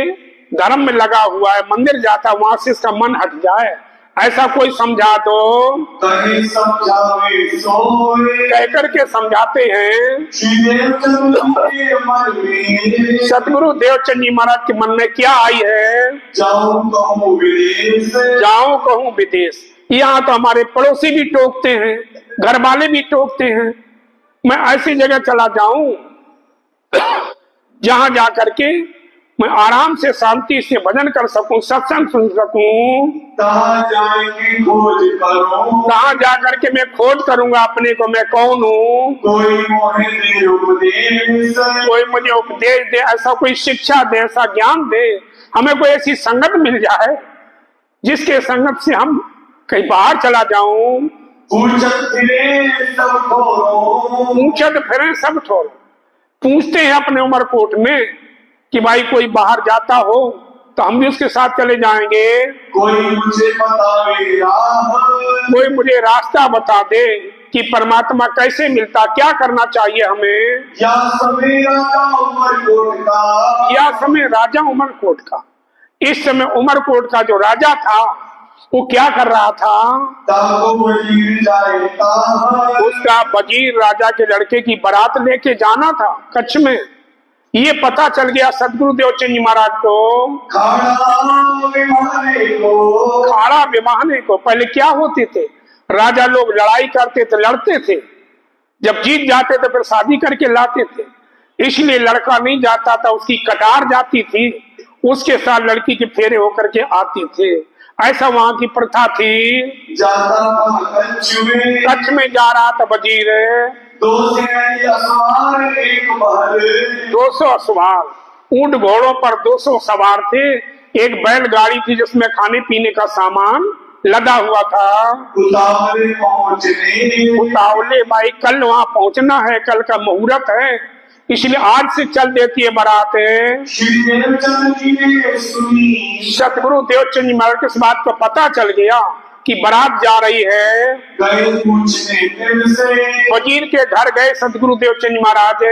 धर्म में लगा हुआ है, मंदिर जाता है, वहां से इसका मन हट जाए, ऐसा कोई समझा दो। कहीं समझावे सोए, कह करके समझाते हैं। सतगुरु देवचंद जी महाराज के मन में क्या आई है? जाऊं कहूं विदेश, जाऊं कहूं विदेश। यहाँ तो हमारे पड़ोसी भी टोकते हैं, घर वाले भी टोकते हैं, मैं ऐसी जगह चला जाऊं जहां जाकर के मैं आराम से शांति से भजन कर सकूं, सत्संग सुन सकूं। कहाँ जाएंगे खोज करो, कहाँ जाकर के मैं खोज करूंगा अपने को, मैं कौन हूँ। कोई मोहे दे उपदेश, कोई मुझे उपदेश दे, ऐसा कोई शिक्षा दे, ऐसा ज्ञान दे, हमें कोई ऐसी संगत मिल जाए जिसके संगत से हम कहीं बाहर चला जाऊं। पूछत फिरे सब ठोरो, पूछत फिरे सब ठोरो। पूछते हैं अपने उमरकोट में कि भाई कोई बाहर जाता हो तो हम भी उसके साथ चले जाएंगे। कोई मुझे बतावे राह, कोई मुझे रास्ता बता दे कि परमात्मा कैसे मिलता, क्या करना चाहिए हमें। या समय राजा उमरकोट का, या समय राजा उमरकोट का। इस समय उमरकोट का जो राजा था वो क्या कर रहा था? ताको वजीर जाएता, उसका वजीर राजा के लड़के की बारात लेके जाना था कच्छ में। ये पता चल गया सदगुरु देवचंद जी महाराज को। खाड़ा विवाहने को पहले क्या होते थे, राजा लोग लड़ाई करते थे, लड़ते थे, जब जीत जाते थे फिर शादी करके लाते थे। इसलिए लड़का नहीं जाता था, उसकी कटार जाती थी, उसके साथ लड़की के फेरे होकर के आती थे। ऐसा वहां की प्रथा थी। जाता था कच्छ में, कच्छ में जा रहा था वजीर, 2 सिपाही असवार एक बहर, 200 सवार, ऊंट घोड़ों पर 200 सवार थे। एक बैलगाड़ी थी जिसमें खाने पीने का सामान लदा हुआ था। उतावले पहुंचने, उतावले भाई, कल वहां पहुंचना है, कल का मुहूर्त है, इसलिए आज से चल देती है बारात। श्री देवचंद जी ने सुनी, सतगुरु देवचंद जी महाराज को इस बात का पता चल गया कि बारात जा रही है। गए पूछने फिर से, वजीर के घर गए सतगुरु देवचंद जी महाराज।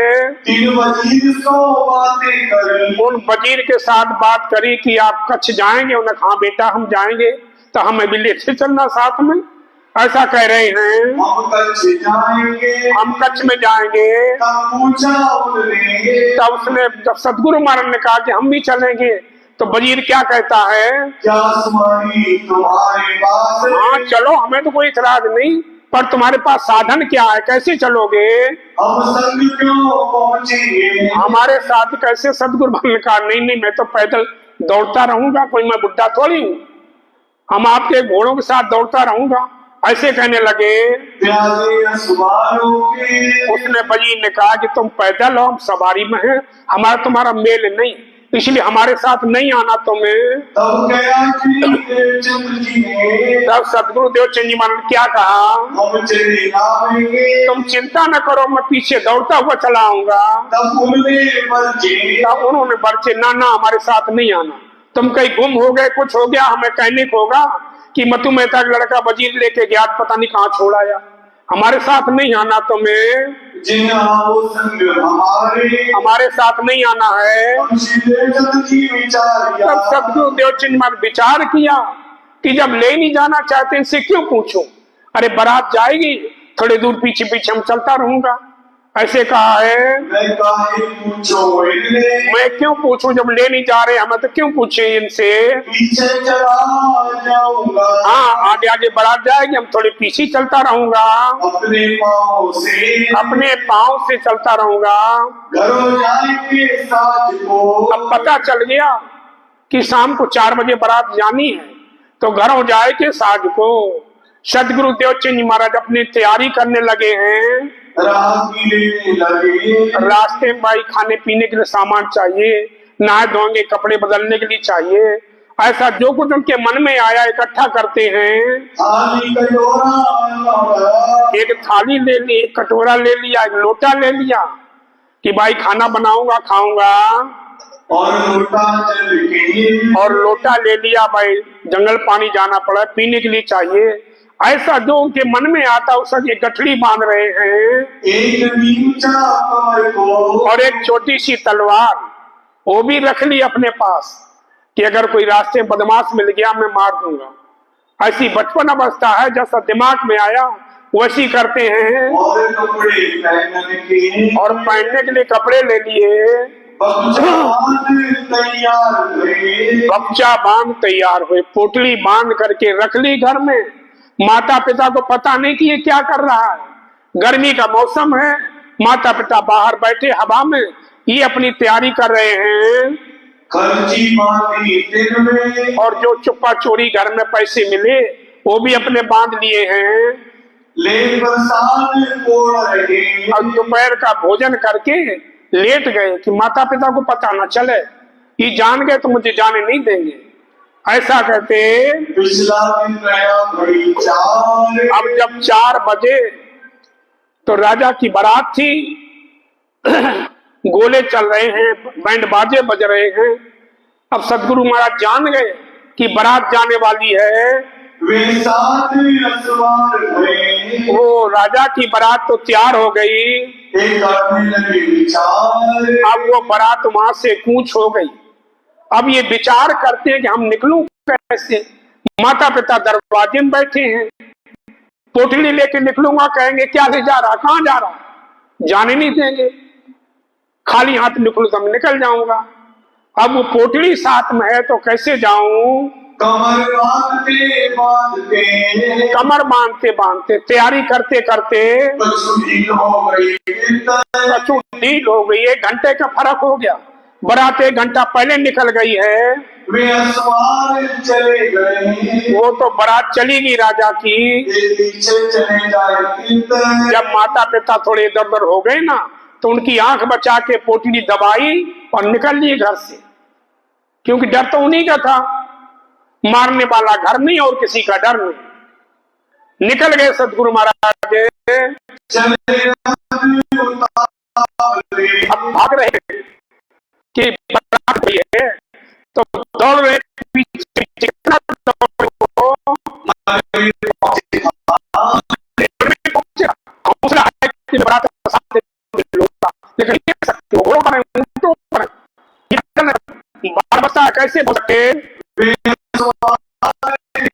3 वजीर सो बातें करी, उन वजीर के साथ बात करी कि आप कच्छ जाएंगे। उन्होंने कहा बेटा हम जाएंगे, तो हमें भी लेके चलना साथ में, ऐसा कह रहे हैं। हम कच्छ जाएंगे, हम कच्छ में जाएंगे। तब पूछा उनने, तब उसने, जब सतगुरु महाराज ने कहा कि हम भी चलेंगे, तो वजीर क्या कहता है, क्या सुमारी तुम्हारे पास? हाँ चलो, हमें तो कोई इतराज नहीं, पर तुम्हारे पास साधन क्या है, कैसे चलोगे? हम संग क्यों पहुंचेंगे? हमारे साथ कैसे? सतगुरु महाराज ने कहा नहीं नहीं, मैं तो पैदल दौड़ता रहूंगा, कोई मैं बुढ़ा थोड़ी हूँ, हम आपके घोड़ों के साथ दौड़ता रहूंगा, ऐसे कहने लगे। प्यारे सवारों के, उसने वजीर ने कहा कि तुम पैदल हो, हम सवारी में हैं, हमारा तुम्हारा मेल नहीं, इसलिए हमारे साथ नहीं आना तुम्हें। तब गया श्री देवचंद जी ने, तब सतगुरु देवचंद जी महाराज ने क्या कहा, हम चले आएंगे, तुम चिंता न करो, मैं पीछे दौड़ता हुआ चला आऊंगा। तब उन्होंने बच्चे, तब उन्होंने बच्चे, ना ना हमारे साथ नहीं आना, तुम कहीं गुम हो गए, कुछ हो गया, हमें कहने को होगा कि मथु मेहता का लड़का वजीर लेके गया, पता नहीं कहाँ छोड़ आया, हमारे साथ नहीं आना तुम्हें, जिन वो संग हमारे साथ नहीं आना है। हम श्री देवचंद जी विचार किया, तब सतगुरु देवचंद महाराज विचार किया कि जब ले नहीं जाना चाहते इनसे क्यों पूछो, अरे बारात जाएगी, थोड़ी दूर पीछे पीछे हम चलता रहूंगा, ऐसे कहा है। मैं काहे पूछो इनने, मैं क्यों पूछूं, जब ले नहीं जा रहे हमें तो क्यों पूछे इनसे। पीछे चला जाऊंगा, हाँ आगे आगे बारात जाएगी, हम थोड़ी पीछे चलता रहूंगा, अपने पाँव से, अपने पाँव से चलता रहूंगा। घरों जाएंगे साज को, अब पता चल गया कि शाम को 4 बजे बारात जानी है, तो घरों जाए के साज को। सतगुरु देवचंद जी महाराज अपनी तैयारी करने लगे हैं। राही लेने लगे, रास्ते में भाई खाने पीने के लिए सामान चाहिए, नहाए धोएंगे, कपड़े बदलने के लिए चाहिए, ऐसा जो कुछ उनके मन में आया इकट्ठा करते हैं। थाली कटोरा, एक थाली ले ली, एक कटोरा ले लिया, एक लोटा ले लिया कि भाई खाना बनाऊंगा खाऊंगा, और लोटा जल के, और लोटा ले लिया, भाई जंगल पानी जाना पड़ा, पीने के लिए चाहिए, ऐसा जो उनके मन में आता उस ये गठड़ी बांध रहे हैं। एक नीचा कमर को, और एक छोटी सी तलवार वो भी रख ली अपने पास कि अगर कोई रास्ते बदमाश मिल गया मैं मार दूंगा। ऐसी बचपन अवस्था है, जैसा दिमाग में आया वैसी करते हैं। और कपड़े पहनने के, और पहनने के लिए कपड़े ले लिए, तैयार हुए, बच्चा बांध तैयार हुए, पोटली बांध करके रख ली घर में। माता पिता को पता नहीं कि ये क्या कर रहा है, गर्मी का मौसम है, माता पिता बाहर बैठे हवा में, ये अपनी तैयारी कर रहे हैं। खर्ची बांधी दिन में, और जो चुप्पा चोरी घर में पैसे मिले वो भी अपने बांध लिए हैं। ले प्रसाद कोड़ रहे, और दोपहर का भोजन करके लेट गए कि माता पिता को पता न चले, ये जान गए तो मुझे जाने नहीं देंगे, ऐसा कहते। पिछला दिन रहा बड़ी चार, अब जब 4 बजे तो राजा की बारात थी, गोले चल रहे हैं, बैंड बाजे बज रहे हैं। अब सतगुरु महाराज जान गए कि बारात जाने वाली है। वे 7 असवार हुए, वो राजा की बारात तो तैयार हो गई, एक करने लगे विचार, अब वो बारात वहां से कूच हो गई। अब ये विचार करते हैं कि हम निकलूं कैसे, माता पिता दरवाजे में बैठे हैं, पोटली लेके निकलूंगा, कहेंगे क्या ले जा रहा, कहां जा रहा, जाने नहीं देंगे, खाली हाथ निकलूं तो मैं निकल जाऊंगा। अब वो पोटली साथ में है तो कैसे जाऊं। कमर बांधते बांधते, कमर बांधते बांधते, तैयारी करते करते कछु ढील हो गई, कछु ढील हो गई, 1 घंटे का फर्क हो गया, बारात 1 घंटा पहले निकल गई है। वे असवार चले गए, वो तो बारात चली गई राजा की। ये पीछे चले जाए कीर्तन। जब माता पिता थोड़े इधर उधर हो गए ना, तो उनकी आंख बचा के पोटली दबाई और निकल लिए घर से, क्योंकि डर तो उन्हीं का था, मारने वाला घर नहीं और किसी का डर नहीं। निकल गए सदगुरु महाराज, चले अब भाग रहे कि बारात गई है, तो दौड़ रहे पीछे, कितना दौड़ को हौसला है कि बारात का साथ लोग, लेकिन ये सकते हो घोड़ों पर ऊंटों पर बाल बच्चा कैसे हो सकते?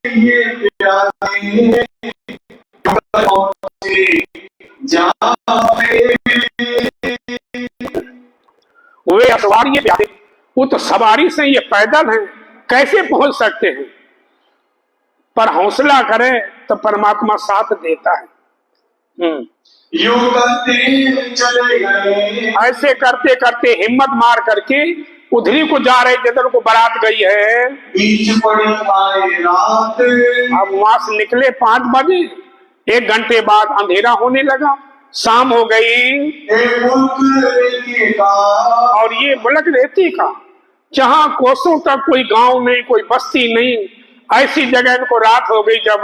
ये प्यारे वे सवारी प्यारे, वो तो सवारी से ये पैदल हैं, कैसे पहुंच सकते हैं? पर हौसला करें तो परमात्मा साथ देता है। यूं करते चले गए, ऐसे करते करते हिम्मत मार करके उधरी को जा रहे जिधर को बारात गई है। बीच पड़ी आए रात, अब वहां से निकले 5 बजे, 1 घंटे बाद अंधेरा होने लगा, शाम हो गई। एक मुल्क रेती का, और ये मुल्क रेती का, जहां कोसों तक कोई गांव नहीं, कोई बस्ती नहीं, ऐसी जगह इनको रात हो गई। जब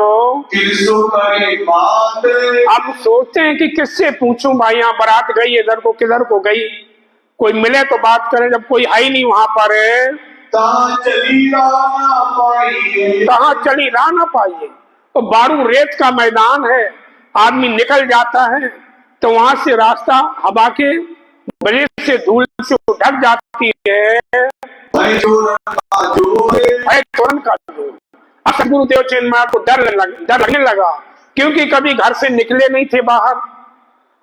किसो करे बात, अब सोचते हैं कि किससे पूछूं भाई, यहाँ बारात गई इधर को किधर को गई, कोई मिले तो बात करें। जब कोई है ही नहीं वहां पर, कहाँ चली ना पाइए, कहाँ चली रह ना पाइए। तो बारू रेत का मैदान है, आदमी निकल जाता है तो वहां से रास्ता हवा के वजह से धूल से ढक जाती है। भाई जोर का जोर, तुरंत का सदगुरुदेव चैन महाराज को डर लगने लगा, क्योंकि कभी घर से निकले नहीं थे बाहर।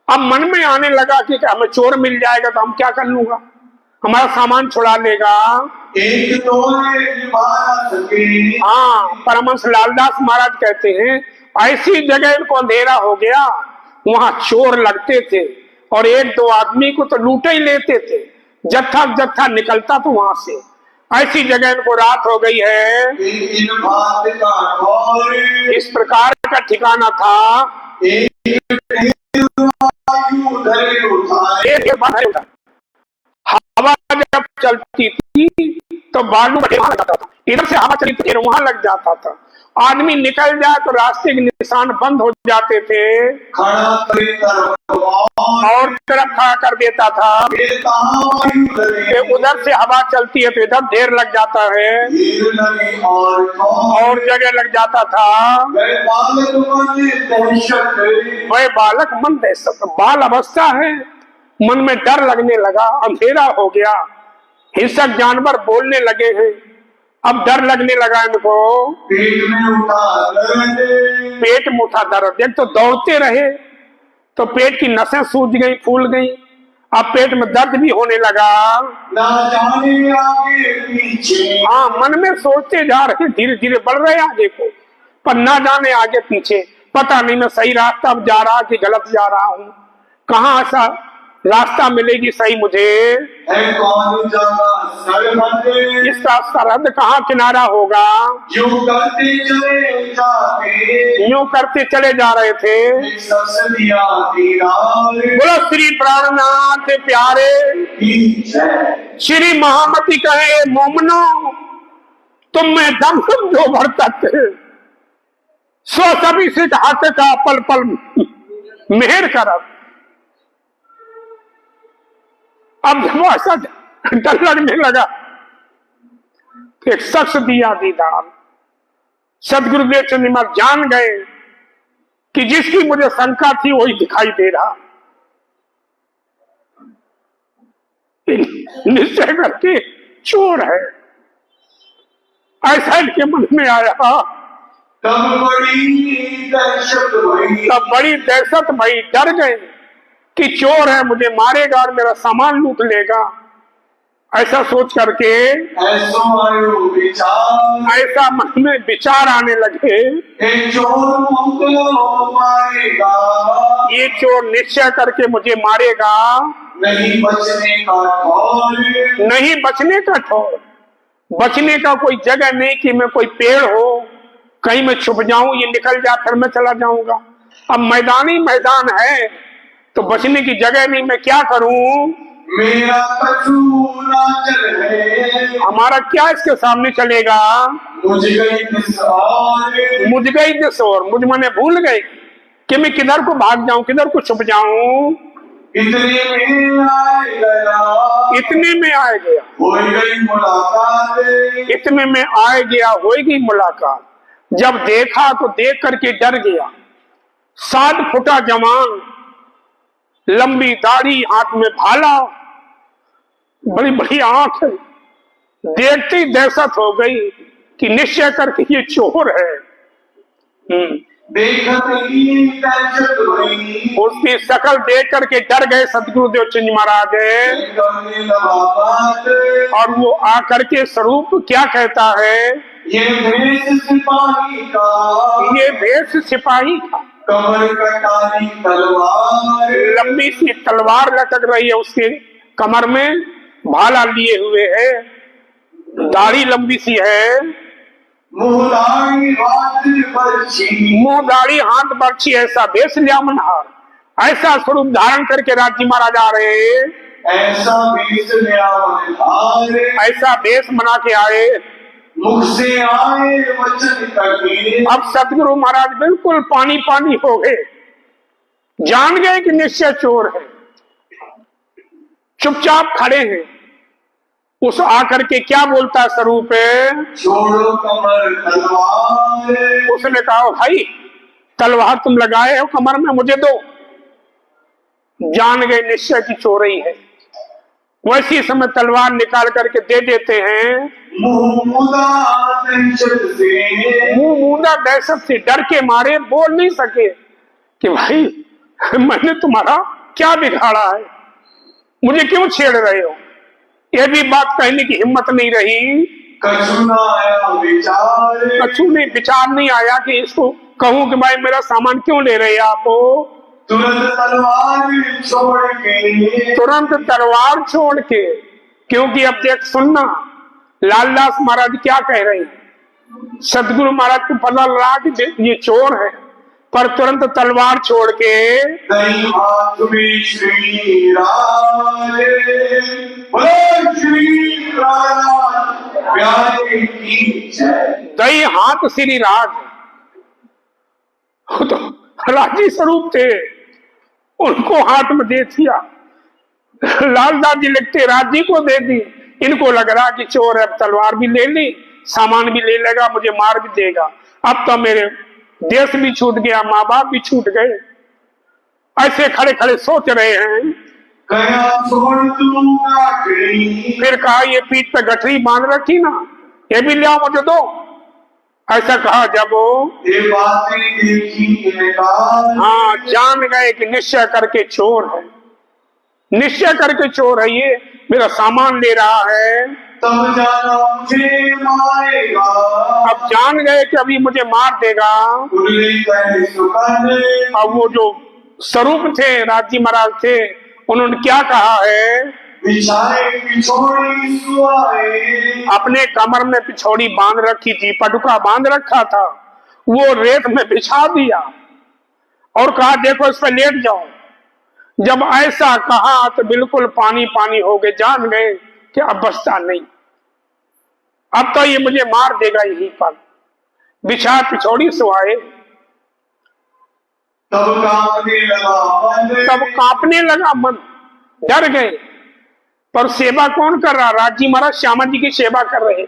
अब मन में आने लगा कि हमें चोर मिल जाएगा तो हम क्या कर लूंगा, हमारा सामान छुड़ा लेगा। एक तो निभा सके, हाँ, परमहंस लालदास महाराज कहते हैं ऐसी जगह इनको अंधेरा हो गया, वहां चोर लगते थे और 1-2 आदमी को तो लूटे ही लेते थे, जत्था जत्था निकलता तो वहां से। ऐसी जगह इनको रात हो गई है। इन बात का ठौर, इस प्रकार का ठिकाना था। उधर उठाए, एक बार है, हवा जब चलती थी तो बालू वहां लग जाता था, इधर से हवा चलती थी वहां लग जाता था। आदमी निकल जाए तो रास्ते के निशान बंद हो जाते थे खड़ा करे और तरफ खड़ा कर देता था। उधर से हवा चलती है तो इधर देर लग जाता है और जगह लग जाता था। वह बालक मन दहशत, बाल अवस्था है, मन में डर लगने लगा, अंधेरा हो गया, हिंसक जानवर बोलने लगे हैं। अब डर लगने लगा इनको, पेट में उठा दर्द। एक तो दौड़ते रहे तो पेट की नसें सूज गई, फूल गई, अब पेट में दर्द भी होने लगा। ना जाने आगे पीछे, हाँ, मन में सोचते जा रहे, धीरे धीरे बढ़ रहे आगे को, पर ना जाने आगे पीछे, पता नहीं मैं सही रास्ता जा रहा कि गलत जा रहा हूँ, कहाँ ऐसा रास्ता मिलेगी सही मुझे, कौन जाना सरहद, इसका सरहद कहाँ किनारा होगा। यूं करते चले जाते, यूं करते चले जा रहे थे। बोलो श्री प्राणनाथ प्यारे, श्री महामती कहे मोमनो, तुम में दम जो भर तक सो सभी से हाथ का पल पल मेहर करब। अब जब ऐसा डर लगने लगा, एक शख्स दिया दीदार, सदगुरुदेव चंद्र महाराज जान गए कि जिसकी मुझे शंका थी वही दिखाई दे रहा। निश्चय करके चोर है, ऐसा इनके मन में आया। तब बड़ी दहशत भई, डर गए कि चोर है, मुझे मारेगा और मेरा सामान लूट लेगा। ऐसा सोच करके ऐसा मन में विचार आने लगे, चोर मारेगा, ये चोर निश्चय करके मुझे मारेगा। नहीं बचने का ठौर, नहीं बचने का ठौर, बचने का कोई जगह नहीं कि मैं कोई पेड़ हो कहीं मैं छुप जाऊं, ये निकल जा फिर मैं चला जाऊंगा। अब मैदानी मैदान है तो बचने की जगह नहीं, मैं क्या करूं? मेरा कछु ना चल है, हमारा क्या इसके सामने चलेगा? मुझ गई निसार, मुझ गई दिस और, मुझ मैंने भूल गई कि मैं किधर को भाग जाऊं, किधर को छुप जाऊं। इतने में आए गया, इतने में आ गया, हो गई मुलाकात, इतने में आ गया, होगी मुलाकात। जब देखा तो देख करके डर गया। 7 फुटा जवान, लंबी दाढ़ी, हाथ में भाला, बड़ी बड़ी आंख, देखते ही दहशत हो गई कि निश्चय करके ये चोर है। देखते ही दहशत हुई, उसकी शकल देख करके डर गए सदगुरुदेव चंद महाराज। करने लगा बात, और वो आकर के स्वरूप क्या कहता है? ये भेष सिपाही का, ये भेष सिपाही का, कमर कटारी तलवार, लंबी सी तलवार लटक रही है उसके कमर में, भाला लिए हुए है, दाढ़ी लंबी सी है, मुंह दाढ़ी हाथ बरछी, मुंह दाढ़ी हाथ बर्छी, ऐसा भेष लिया मनहार। ऐसा स्वरूप धारण करके राजी महाराज आ रहे हैं। ऐसा भेष लिया मनहार, ऐसा भेष बना के आए, मुख से आए वचन कहे, अब सतगुरु महाराज बिल्कुल पानी पानी हो गए, जान गए कि निश्चय चोर है। चुपचाप खड़े हैं। उस आकर के क्या बोलता स्वरूप है? छोड़ो कमर तलवार, उसने कहा भाई तलवार तुम लगाए हो कमर में, मुझे दो। जान गए निश्चय की चोरी है। वैसी समय तलवार निकाल करके दे देते हैं। मुंह मुदा दहशत से, मुंह मूंदा दहशत से, डर के मारे बोल नहीं सके कि भाई मैंने तुम्हारा क्या बिगाड़ा है, मुझे क्यों छेड़ रहे हो। यह भी बात कहने की हिम्मत नहीं रही। कछु ना आया विचार, कछु ने विचार नहीं आया कि इसको कहूं कि भाई मेरा सामान क्यों ले रहे आप। तुरंत तलवार छोड़ के, तुरंत तलवार छोड़ के, क्योंकि अब देख सुनना लालदास महाराज क्या कह रहे हैं। सदगुरु महाराज को पता लगा कि ये चोर है, पर तुरंत तलवार छोड़ के दही हाथ में श्री राज, बोलो श्री राज प्यारे की जय। दही हाथ श्री राज, तो राजी स्वरूप थे, उनको हाथ में दे दिया। लालदास जी लिखते राजी को दे दी। इनको लग रहा कि चोर है, अब तलवार भी ले ली, सामान भी ले लेगा, मुझे मार भी देगा। अब तो मेरे देश भी छूट गया, माँ बाप भी छूट गए। ऐसे खड़े खड़े सोच रहे हैं। कया छोड़ दूंगा फिर कहा ये पीठ पे गठरी बांध रखी ना, ये भी लिया मुझे दो। ऐसा कहा जब ये बातें देखी इनकार, हाँ जान गए कि निश्चय करके चोर है, निश्चय करके चोर है, ये मेरा सामान ले रहा है। तब जाना मुझे मारेगा, अब जान गए कि अभी मुझे मार देगा। उड़ले गए सुकन, अब वो जो स्वरूप थे राजी महाराज थे, उन्होंने क्या कहा है? बिछाए पिछोड़ी सुआए, अपने कमर में पिछौड़ी बांध रखी थी, पटुका बांध रखा था, वो रेत में बिछा दिया और कहा देखो इस पर लेट जाओ। जब ऐसा कहा तो बिल्कुल पानी पानी हो गए, जान गए कि अब बचता नहीं, अब तो ये मुझे मार देगा यहीं पर। बिछा पिछौड़ी सुआए, तब कांपने लगा मन, तब कांपने लगा मन, डर गए। पर सेवा कौन कर रहा? राजी महाराज श्यामा जी की सेवा कर रहे।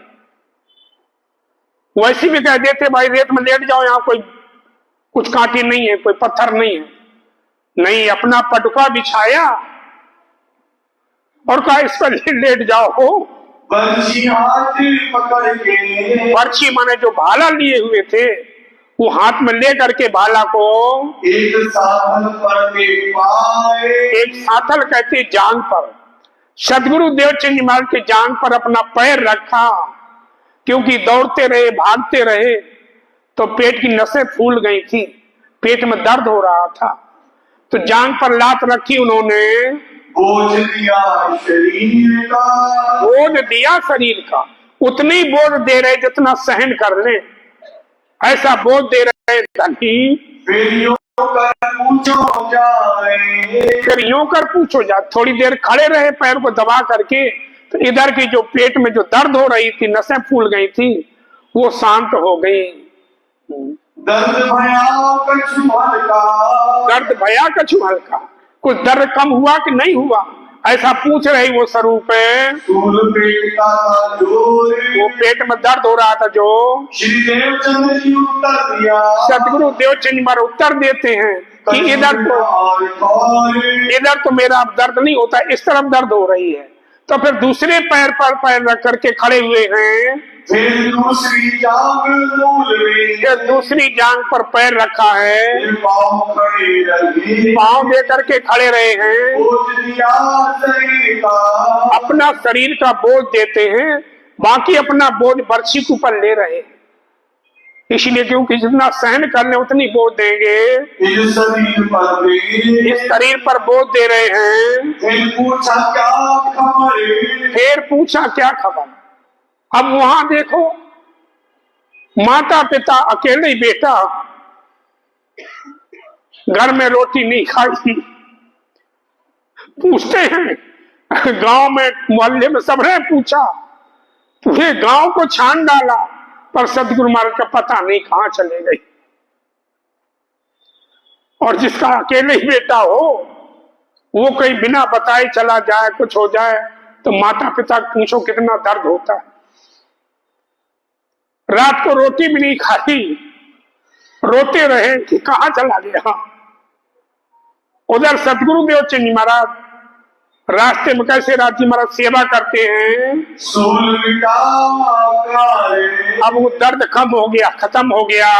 वैसे भी कह देते भाई रेत में लेट जाओ, यहाँ कोई कुछ कांटे नहीं है, कोई पत्थर नहीं है। नहीं, अपना पटुका बिछाया और कहा इस पर लेट जाओ। बंशी हाथ पकड़ के, पर्ची माने जो भाला लिए हुए थे वो हाथ में ले करके भाला को एक साधन पर के पाए, एक साथल कहते जांग पर, सदगुरु देवचंद महाराज के जांग पर अपना पैर रखा। क्योंकि दौड़ते रहे, भागते रहे तो पेट की नसें फूल गई थी, पेट में दर्द हो रहा था, तो जांग पर लात रखी उन्होंने। बोझ दिया शरीर का, बोझ दिया शरीर का, उतनी बोझ दे रहे जितना सहन कर ले, ऐसा बोझ दे रहे धनी। फिर यूं कर पूछो जाए, फिर यूं कर पूछो जा, थोड़ी देर खड़े रहे पैर को दबा करके, तो इधर की जो पेट में जो दर्द हो रही थी, नसें फूल गई थी, वो शांत हो गई। दर्द भया कछु हल्का, दर्द भया कछु हल्का, कुछ दर्द कम हुआ कि नहीं हुआ, ऐसा पूछ रही वो स्वरूप है। सूल पेट का था जोर, वो पेट में दर्द हो रहा था जो, श्री देवचंद्र जी उत्तर दिया, सदगुरु देवचंद जी महाराज उत्तर देते हैं कि इधर तो मेरा दर्द नहीं होता, इस तरफ दर्द हो रही है। तो फिर दूसरे पैर पर पैर रख करके खड़े हुए हैं, फिर दूसरी जांग मूल में, फिर दूसरी जांग पर पैर रखा है, फिर पाँव खड़े रहे, पाँव दे करके खड़े रहे हैं, बोझ दिया शरीर का, अपना शरीर का बोझ देते हैं, बाकी अपना बोझ बर्छी के ऊपर ले रहे हैं। इसलिए क्योंकि जितना सहन कर ले उतनी बोझ देंगे, इस शरीर पर दे, इस शरीर पर बोझ दे रहे हैं। फिर पूछा क्या खबर, फिर पूछा क्या खबर। अब वहां देखो, माता पिता अकेले बेटा घर में रोटी नहीं खाई, पूछते हैं गांव में मोहल्ले में सबने पूछा, पूरे गांव को छान डाला, पर सदगुरु महाराज का पता नहीं कहां चले गई। और जिसका अकेले ही बेटा हो, वो कहीं बिना बताए चला जाए, कुछ हो जाए, तो माता पिता पूछो कितना दर्द होता है। रात को रोटी भी नहीं खाई, रोते रहे कि कहां चला गया। उधर सदगुरु देवचंद जी महाराज रास्ते में कैसे राजी महाराज सेवा करते हैं। सूल मिटा काले, अब वो दर्द कम हो गया, खत्म हो गया।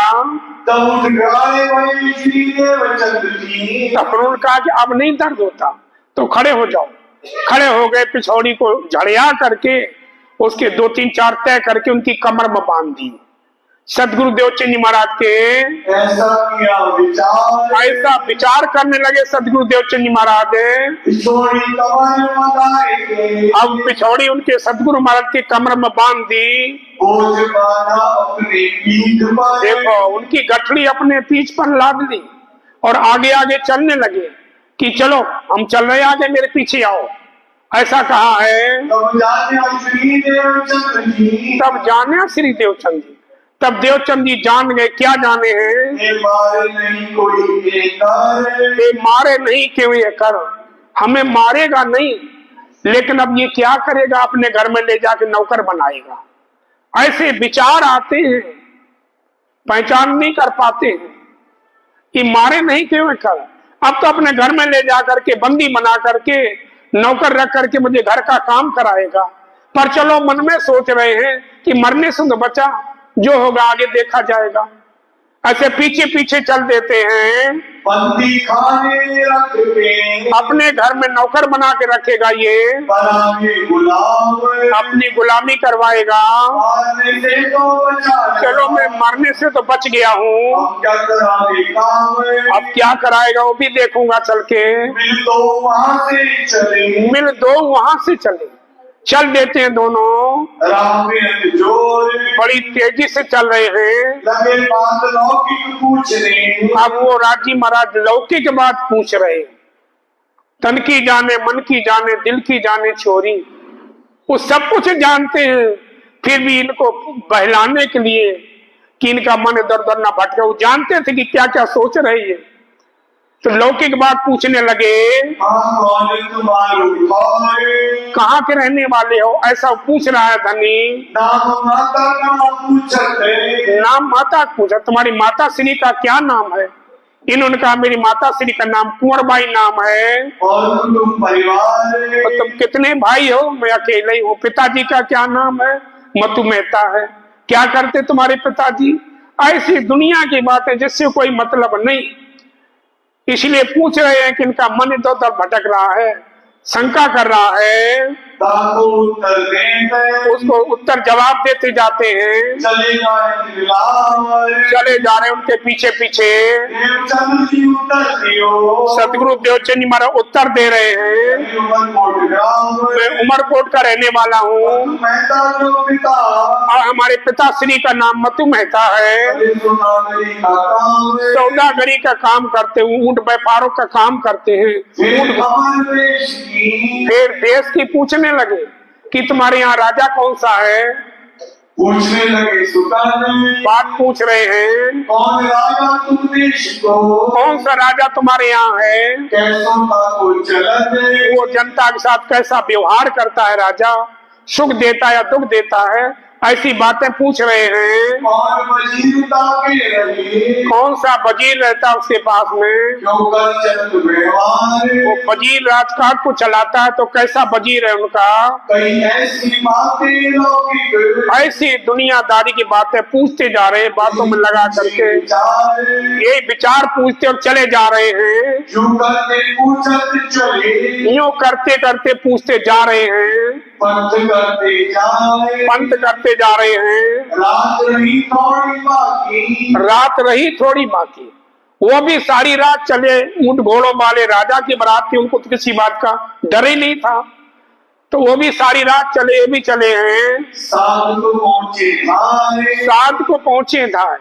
तब उठ गए वही श्री देवचंद्र जी, तब उन्होंने कहा कि अब नहीं दर्द होता, तो खड़े हो जाओ। खड़े हो गए, पिछौड़ी को झड़िया करके उसके 2-3-4 तय करके उनकी कमर में बांध दी। सदगुरु देवचंद जी महाराज के ऐसा किया विचार, ऐसा विचार करने लगे सदगुरु देवचंद जी महाराज। पिछोड़ी कमर मदाए के, अब पिछौड़ी उनके सदगुरु महाराज के कमर में बांध दी। बोझ बांधा अपने पीठ पर, देखो उनकी गठड़ी अपने पीठ पर लाद ली और आगे आगे चलने लगे कि चलो हम चल रहे, आगे मेरे पीछे आओ, ऐसा कहा है। तब जाने श्री देवचंद्र जी, तब जाने श्री देवचंद जी, तब देवचंद जी जान गए। क्या जाने हैं? ये मारे नहीं कोई बेकार, ये मारे नहीं क्यों ये कर, हमें मारेगा नहीं, लेकिन अब ये क्या करेगा, अपने घर में ले जाके नौकर बनाएगा। ऐसे विचार आते हैं, पहचान नहीं कर पाते हैं कि मारे नहीं क्यों कर, अब तो अपने घर में ले जा करके बंदी बना करके नौकर रख करके मुझे घर का काम कराएगा। पर चलो मन में सोच रहे हैं कि मरने से तो बचा, जो होगा आगे देखा जाएगा। ऐसे पीछे पीछे चल देते हैं। बंदी खाने रख के, अपने घर में नौकर बना के रखेगा, ये बना के गुलाम, अपनी गुलामी करवाएगा। मारने से तो बचा, चलो मैं मरने से तो बच गया हूँ, अब क्या कराए काम, अब क्या कराएगा वो भी देखूंगा चल के। मिल तो वहां से चले, मिल दो वहां से चले, चल देते हैं दोनों। राह में जोर, बड़ी तेजी से चल रहे हैं। लगे बात लौकिक पूछने, अब वो राजी महाराज लौकिक बात पूछ रहे, तन की जाने मन की जाने दिल की जाने चोरी, वो सब कुछ जानते हैं, फिर भी इनको बहलाने के लिए कि इनका मन इधर उधर ना भटके, वो जानते थे कि क्या क्या सोच रहे हैं। तो लौकिक बात पूछने लगे, कहाँ के रहने वाले हो, ऐसा पूछ रहा है धनी। नाम माता का पूछते, नाम माता पूछा, तुम्हारी माता श्री का क्या नाम है। इन्होंने कहा मेरी माता श्री का नाम कुंवरबाई नाम है। और तुम परिवार, तो तुम कितने भाई हो? मैं अकेले ही हूँ। पिताजी का क्या नाम है? मतु मेहता है। क्या करते तुम्हारे पिताजी? ऐसी दुनिया की बातें जिससे कोई मतलब नहीं, इसलिए पूछ रहे हैं कि इनका मन इधर उधर भटक रहा है, शंका कर रहा है। ताको उत्तर देते उसको उत्तर जवाब देते जाते हैं। चले चले जा रहे उनके पीछे पीछे। देवचंद्र जी उत्तर दियो सतगुरु देवचंद जी महाराज उत्तर दे रहे हैं। मैं उमरकोट का रहने वाला हूँ मेहता जो पिता और हमारे पिताश्री का नाम मत्तू मेहता है। सौदागरी का काम करते हैं, ऊंट व्यापारों का काम करते हैं। फिर देश की पूछने लगे कि तुम्हारे यहाँ राजा कौन सा है। पूछने लगे सुल्तान बात पूछ रहे हैं कौन राजा तुम देश को कौन सा राजा तुम्हारे यहाँ है, कैसों का को चलन वो जनता के साथ कैसा व्यवहार करता है, राजा सुख देता है या दुख देता है, ऐसी बातें पूछ रहे हैं। कौन वजीर ताके रहे कौन सा वजीर रहता है उसके पास में, जो कर चंद व्यवहार वो वजीर राजकाज को चलाता है तो कैसा वजीर है उनका। कई ऐसी बातें लौकिक ऐसी दुनियादारी की बातें पूछते जा रहे हैं, बातों में लगा करके ये विचार पूछते और चले जा रहे हैं। जो करते पूछत चले यूं करते करते पूछते जा रहे हैं, पंथ करते जाए पंथ करते जा रहे हैं। रात रही थोड़ी बाकी रात रही थोड़ी बाकी, वो भी सारी रात चले। ऊंट घोड़ों वाले राजा की बारात थी, उनको तो किसी बात का डर ही नहीं था, तो वो भी सारी रात चले, ये भी चले हैं। साध को पहुंचे धारे सात को पहुंचे धाए।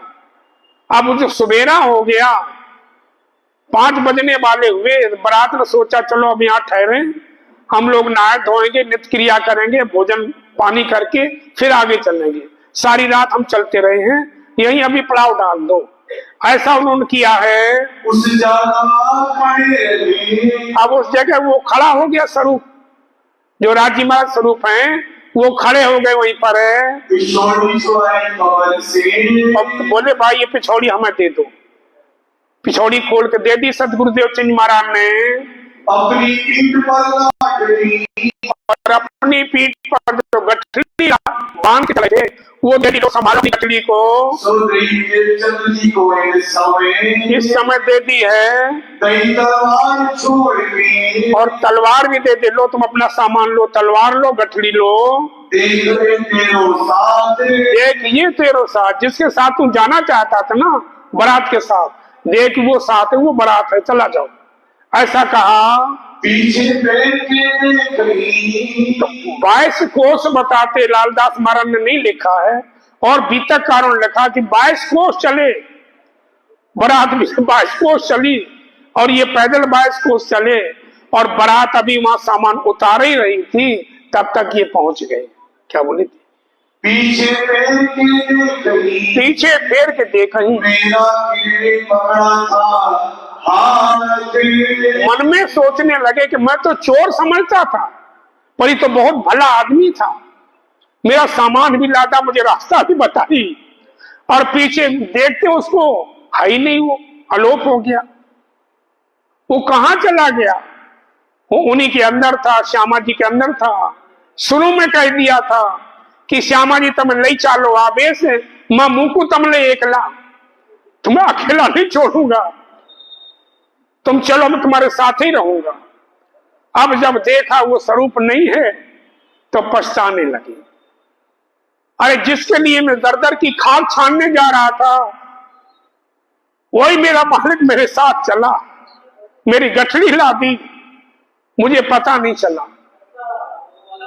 अब जो सवेरा हो गया, 5 बजने वाले हुए, बारात ने सोचा चलो अब यहाँ ठहरे, हम लोग नहाए धोएंगे, नित्य क्रिया करेंगे, भोजन पानी करके फिर आगे चलेंगे। सारी रात हम चलते रहे हैं, यहीं अभी पड़ाव डाल दो, ऐसा उन्होंने किया है। उस जगह खड़े रहे अब उस जगह वो खड़ा हो गया स्वरूप, जो राजी महाराज स्वरूप हैं वो खड़े हो गए वहीं पर है। पिछोड़ी छुआई कमर से अब बोले भाई ये पिछौड़ी हमें दे दो। पिछौड़ी खोल के दे दी सतगुरुदेव चंद महाराज ने। अपनी पीठ पर लाकड़ी और अपनी पीठ पर जो गठरी बांध के चले थे वो दे दी, तो संभालो गठरी को। चंद्र जी को इस समय दे दी है, तलवार छोड़ के और तलवार भी दे दे, लो तुम अपना सामान लो, तलवार लो, गठरी लो। देख तेरो साथ देख ये तेरो साथ, जिसके साथ तू जाना चाहता था ना बारात के साथ, देख वो साथ है, वो बारात है, चला जाओ, ऐसा कहा। पीछे बैठ के देख रही तो 22 कोस बताते लालदास महाराज ने नहीं लिखा है, और बीतक कारण लिखा कि 22 कोस चले, बारात भी 22 कोस चली, और ये पैदल 22 कोस चले, और बारात अभी वहां सामान उतार ही रही थी, तब तक ये पहुंच गए। क्या बोली थी? पीछे फेर के देख रही पीछे फेर के देख रही, मेरा कीड़े पकड़ा था हाथ मन में सोचने लगे कि मैं तो चोर समझता था, पर ये तो बहुत भला आदमी था, मेरा सामान भी लादा, मुझे रास्ता भी बताई, और पीछे देखते उसको है ही नहीं, वो अलोप हो गया। वो कहाँ चला गया? वो उन्हीं के अंदर था, श्यामा जी के अंदर था। शुरू में कह दिया था कि श्यामा जी तम ले चालो आवेश, मैं मुकु तमले एकला, तुम्हें अकेला नहीं छोड़ूंगा, तुम चलो मैं तुम्हारे साथ ही रहूंगा। अब जब देखा वो स्वरूप नहीं है तो पछताने लगे। अरे जिसके लिए मैं दर दर की खाल छानने जा रहा था, वही मेरा मालिक मेरे साथ चला, मेरी गठरी ला दी, मुझे पता नहीं चला।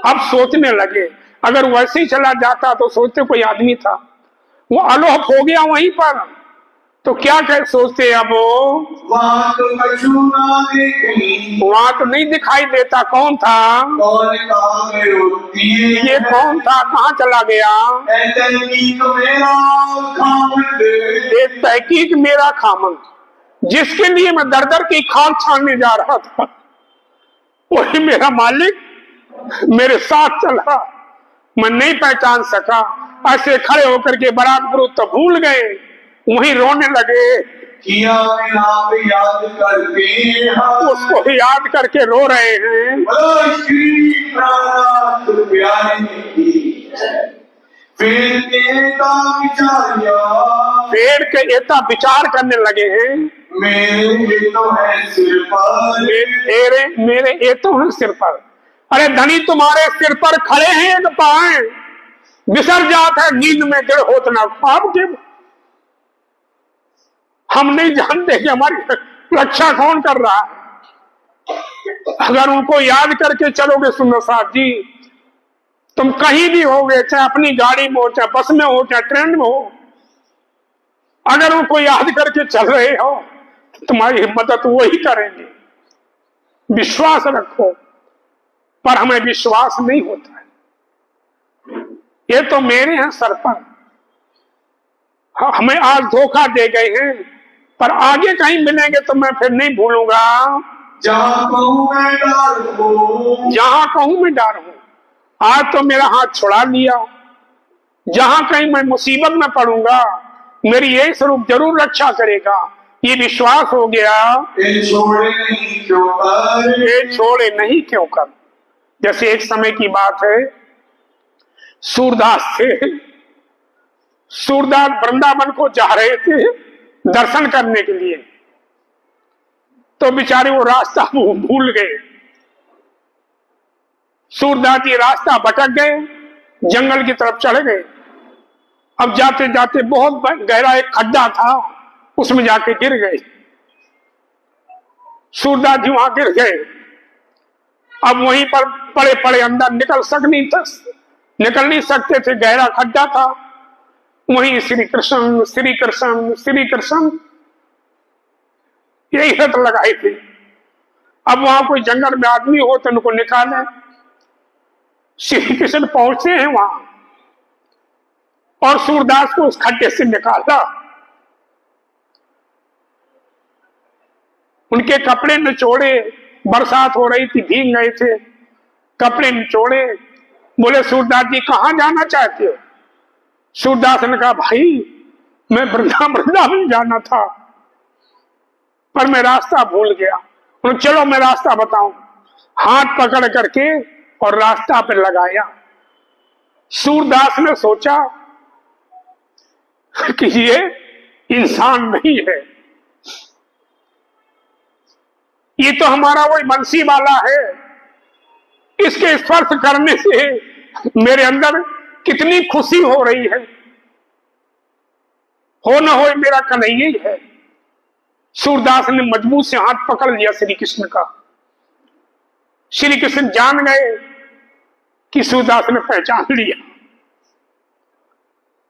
अब सोचने लगे अगर वैसे ही चला जाता तो सोचते कोई आदमी था, वो अलोप हो गया वहीं पर, तो क्या कह सोचते अब वहां तो कछु ना देखी, वहां तो नहीं दिखाई देता कौन था, कौन कहाँ गए होती है, ये कौन था, कहाँ चला गया। तहकीक मेरा खामद, ये तहकीक मेरा खामन, जिसके लिए मैं दर दर की खाल छानने जा रहा था, वही मेरा मालिक मेरे साथ चला, मैं नहीं पहचान सका। ऐसे खड़े होकर के बारात पुरुष तो भूल गए, वहीं रोने लगे, किया नाम याद करके उसको याद करके रो रहे हैं। बोलो श्री प्राणनाथ प्यारे की फिर केता विचारिया, पेड़ के एता विचार करने लगे हैं, मेरे ये तो है सिर पर, मेरे ये तो है सिर पर, अरे धनी तुम्हारे सिर पर खड़े हैं एक पाए, बिसर जात है नींद में गिर होत ना ख्वाब के। हम नहीं जानते कि हमारी रक्षा कौन कर रहा है। अगर उनको याद करके चलोगे सुंदर साहब जी, तुम कहीं भी होगे, चाहे अपनी गाड़ी में हो, चाहे बस में हो, चाहे ट्रेन में हो, अगर उनको याद करके चल रहे हो तो तुम्हारी मदद वही करेंगे। विश्वास रखो, पर हमें विश्वास नहीं होता है। ये तो मेरे हैं सर पर, हमें आज धोखा दे गए हैं, पर आगे कहीं मिलेंगे तो मैं फिर नहीं भूलूंगा। जहाँ कहूँ मैं डर हूँ, जहां कहूं मैं डर हूं। आज तो मेरा हाथ छुड़ा लिया, जहां कहीं मैं मुसीबत में पड़ूंगा मेरी यही स्वरूप जरूर रक्षा करेगा, ये विश्वास हो गया। ये छोड़े नहीं क्यों कर, ये छोड़े नहीं क्यों कर। जैसे एक समय की बात है, सूरदास थे, सूरदास वृंदावन को जा रहे थे दर्शन करने के लिए, तो बेचारे वो रास्ता भूल गए। सूरदास जी रास्ता भटक गए, जंगल की तरफ चढ़ गए। अब जाते जाते बहुत गहरा एक खड्डा था, उसमें जाके गिर गए। सूरदास जी वहां गिर गए। अब वहीं पर पड़े पड़े अंदर निकल नहीं सकते थे, गहरा खड्डा था। वहीं श्री कृष्ण श्री कृष्ण श्री कृष्ण यही हथ लगाए थे। अब वहां कोई जंगल में आदमी हो तो उनको निकाले। श्री कृष्ण पहुंचे हैं वहां और सूरदास को उस खड्डे से निकाला। उनके कपड़े निचोड़े, बरसात हो रही थी, भीग गए थे, कपड़े निचोड़े। बोले सूरदास जी कहां जाना चाहते हो? सूरदास ने कहा भाई मैं वृंदावन जाना था, पर मैं रास्ता भूल गया। उन्होंने चलो मैं रास्ता बताऊं। हाथ पकड़ करके और रास्ता पे लगाया। सूरदास ने सोचा कि ये इंसान नहीं है, ये तो हमारा वही बंसी वाला है। इसके स्पर्श करने से मेरे अंदर कितनी खुशी हो रही है, हो न हो मेरा कन्हैया ही है। सूरदास ने मजबूत से हाथ पकड़ लिया श्री कृष्ण का। श्री कृष्ण जान गए कि सूरदास ने पहचान लिया,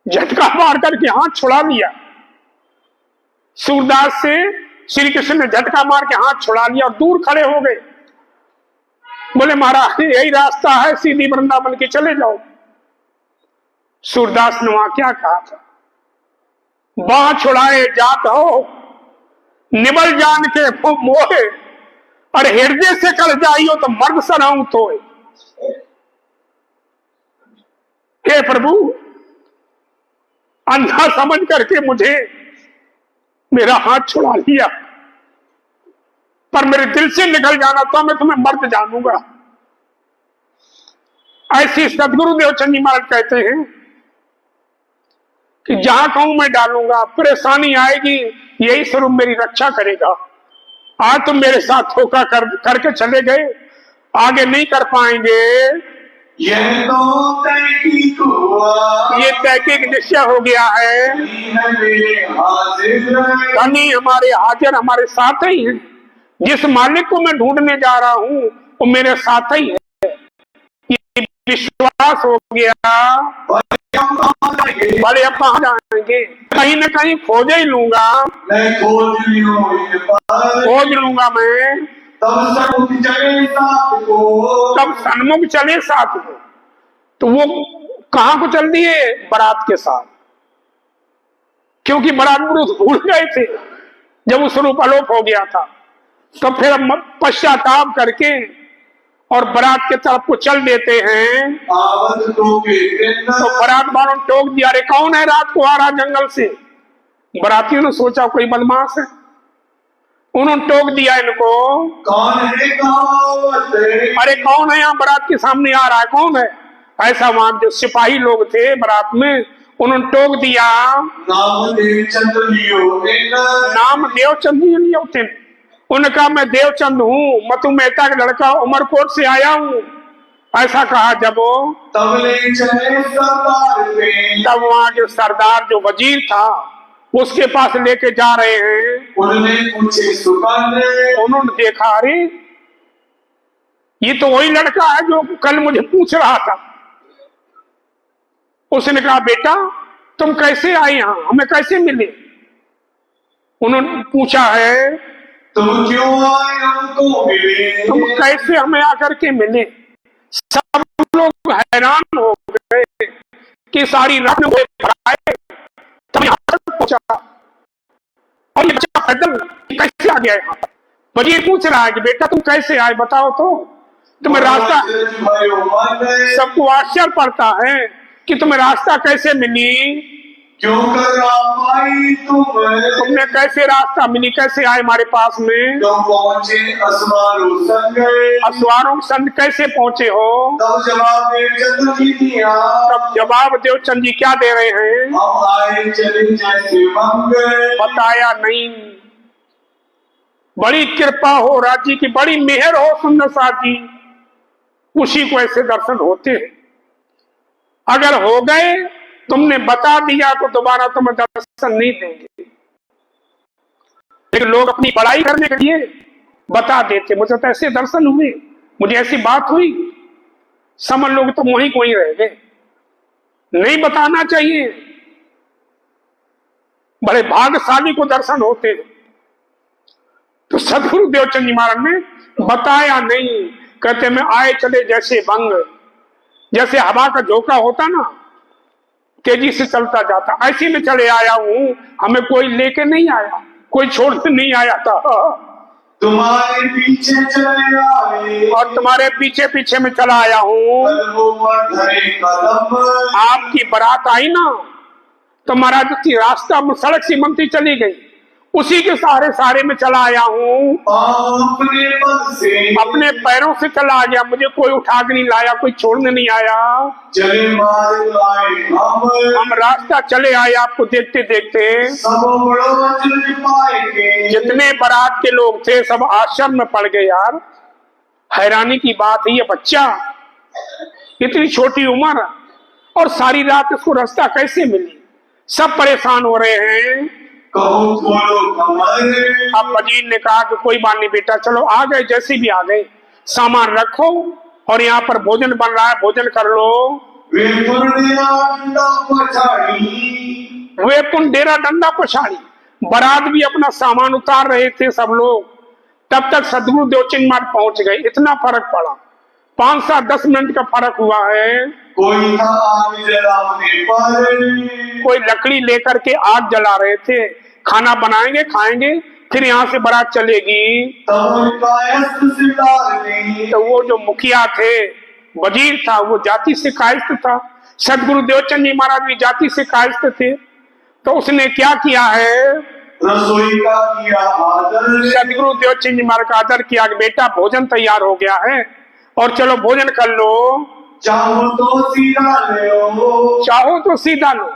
झटका मार करके हाथ छुड़ा लिया। सूरदास से श्री कृष्ण ने झटका मार के हाथ छुड़ा लिया और दूर खड़े हो गए। बोले महाराज यही रास्ता है, सीधी वृंदावन के चले जाओ। सूरदास ने वहां क्या कहा था? बाह छुड़ाए जात हो निबल जान के मोहे, और हृदय से कर जाइयो तो मर्द सराऊ तो। हे प्रभु, अंधा समझ करके मुझे मेरा हाथ छुड़ा लिया, पर मेरे दिल से निकल जाना तो मैं तुम्हें मर्द जानूंगा। ऐसी सदगुरुदेव चंद जी महाराज कहते हैं कि जहां कहूं मैं डालूंगा, परेशानी आएगी यही स्वरूप मेरी रक्षा करेगा। आज तुम मेरे साथ धोखा करके चले गए, आगे नहीं कर पाएंगे। यह तो तहकीक हुआ, ये तहकीक निश्चय हो गया है। मेरे हाजिर, धनी हमारे हाजिर हमारे साथ ही है। जिस मालिक को मैं ढूंढने जा रहा हूं वो मेरे साथ ही है। ये विश्वास हो गया। बड़े अब कहां जाएंगे? कहीं न कहीं खोज ही लूंगा, मैं खोज लूंगा मैं। तब सन्मुख चले साथ को, तब सन्मुख चले साथ को। तो वो कहां को चल दिए? बारात के साथ, क्योंकि बारात पुरुष भूल गए थे जब वो स्वरूप अलोप हो गया था। तो फिर पश्चाताप करके और बारात के तरफ को चल देते हैं। तो बारात वालों ने टोक दिया, अरे कौन है रात को आ रहा जंगल से? बारातियों ने सोचा कोई बदमाश है, उन्होंने टोक दिया इनको, कौन है अरे कौन है यहाँ बारात के सामने आ रहा है, कौन है? ऐसा वहां जो सिपाही लोग थे बारात में, उन्होंने टोक दिया, नाम देवचंद लियो। नाम देवचंद लियो थे। उन्होंने कहा मैं देवचंद हूँ, मथु मेहता का लड़का उमरकोट से आया हूँ। ऐसा कहा जब वो तब ले चले सरदार पे, तब वहां जो सरदार जो वजीर था उसके पास लेके जा रहे हैं। उन्होंने पूछे सुकन, उन्होंने देखा, अरे ये तो वही लड़का है जो कल मुझे पूछ रहा था। उसने कहा, बेटा तुम कैसे आए यहाँ, हमें कैसे मिले? उन्होंने पूछा है, तुम क्यों आए हमको मिले? तुम कैसे हमें आकर के मिले? सब लोग हैरान हो गए कि सारी रात में आए तब यहाँ तक पहुंचा, और ये बच्चा पैदल कैसे आ गया यहाँ? वजीर पूछ रहा है कि बेटा तुम कैसे आए, बताओ तो, तुम्हें रास्ता। सबको आश्चर्य पड़ता है कि तुम्हें रास्ता कैसे मिली, क्यों कर पाई तुमने कैसे रास्ता मिली, कैसे आए हमारे पास में? तुम पहुंचे असवारों संग, असवारों संग कैसे पहुंचे हो? तब जवाब देवचंद जी दिया, तब जवाब देवचंद जी क्या दे रहे हैं? हम आए चले जैसे मंग, बताया नहीं। बड़ी कृपा हो राज्य की, बड़ी मेहर हो सुंदर साथ जी, उसी को ऐसे दर्शन होते हैं। अगर हो गए, तुमने बता दिया तो दोबारा तुम्हें दर्शन नहीं देंगे। लेकिन लोग अपनी बड़ाई करने के लिए बता देते, मुझे तो ऐसे दर्शन हुए, मुझे ऐसी बात हुई, समझ लोग तो वहीं को ही रह गए। नहीं बताना चाहिए। बड़े भाग्यशाली को दर्शन होते। तो सदगुरु देवचंद जी महाराज ने बताया नहीं। कहते मैं आए चले जैसे बंग, जैसे हवा का झोंका होता ना, तेजी से चलता जाता, ऐसे में चले आया हूं। हमें कोई लेके नहीं आया, कोई छोड़ने नहीं आया था। तुम्हारे पीछे चले आए, और तुम्हारे पीछे पीछे में चला आया हूं। कदमों पर धरे कदम, आपकी बारात आई ना, तो महाराज की रास्ता सड़क सी बनती चली गई, उसी के सहारे में चला आया हूं। अपने पद से, अपने पैरों से चला आ गया, मुझे कोई उठा के नहीं लाया, कोई छोड़ने नहीं आया। चले मार्ग आए हम रास्ता चले आए आपको देखते देखते। सब बड़ो वचन पाएंगे, जितने बारात के लोग थे सब आश्चर्य में पड़ गए। यार हैरानी की बात है, ये बच्चा इतनी छोटी उम्र और सारी रात इसको रास्ता कैसे मिली? सब परेशान हो रहे हैं। कहो खोलो कमर, अब वजीर ने कहा कि कोई बात नहीं बेटा, चलो आ गए, जैसे भी आ गए, सामान रखो और यहाँ पर भोजन बन रहा है, भोजन कर लो। वे पुरनिया डंडा पछाड़ी, वे पुन डेरा डंडा पछाड़ी। बारात भी अपना सामान उतार रहे थे सब लोग, तब तक सदगुरु देवचंद महाराज पहुंच गए। इतना फर्क पड़ा, 5-7-10 मिनट का फर्क हुआ है। कोई था आग जलाने पर, कोई लकड़ी लेकर के आग जला रहे थे, खाना बनाएंगे खाएंगे, फिर यहाँ से बारात चलेगी। तब उनका यस्त से डालने, तो वो जो मुखिया थे, वजीर था, वो जाति से कायस्थ था। सदगुरु देवचंद जी महाराज भी जाति से कायस्थ थे। तो उसने क्या किया है? रसोई का किया आदर, सदगुरु देवचंद जी महाराज का आदर किया कि बेटा भोजन तैयार हो गया है और चलो भोजन कर लो। चाहो तो सीधा ले, चाहो तो सीधा लो।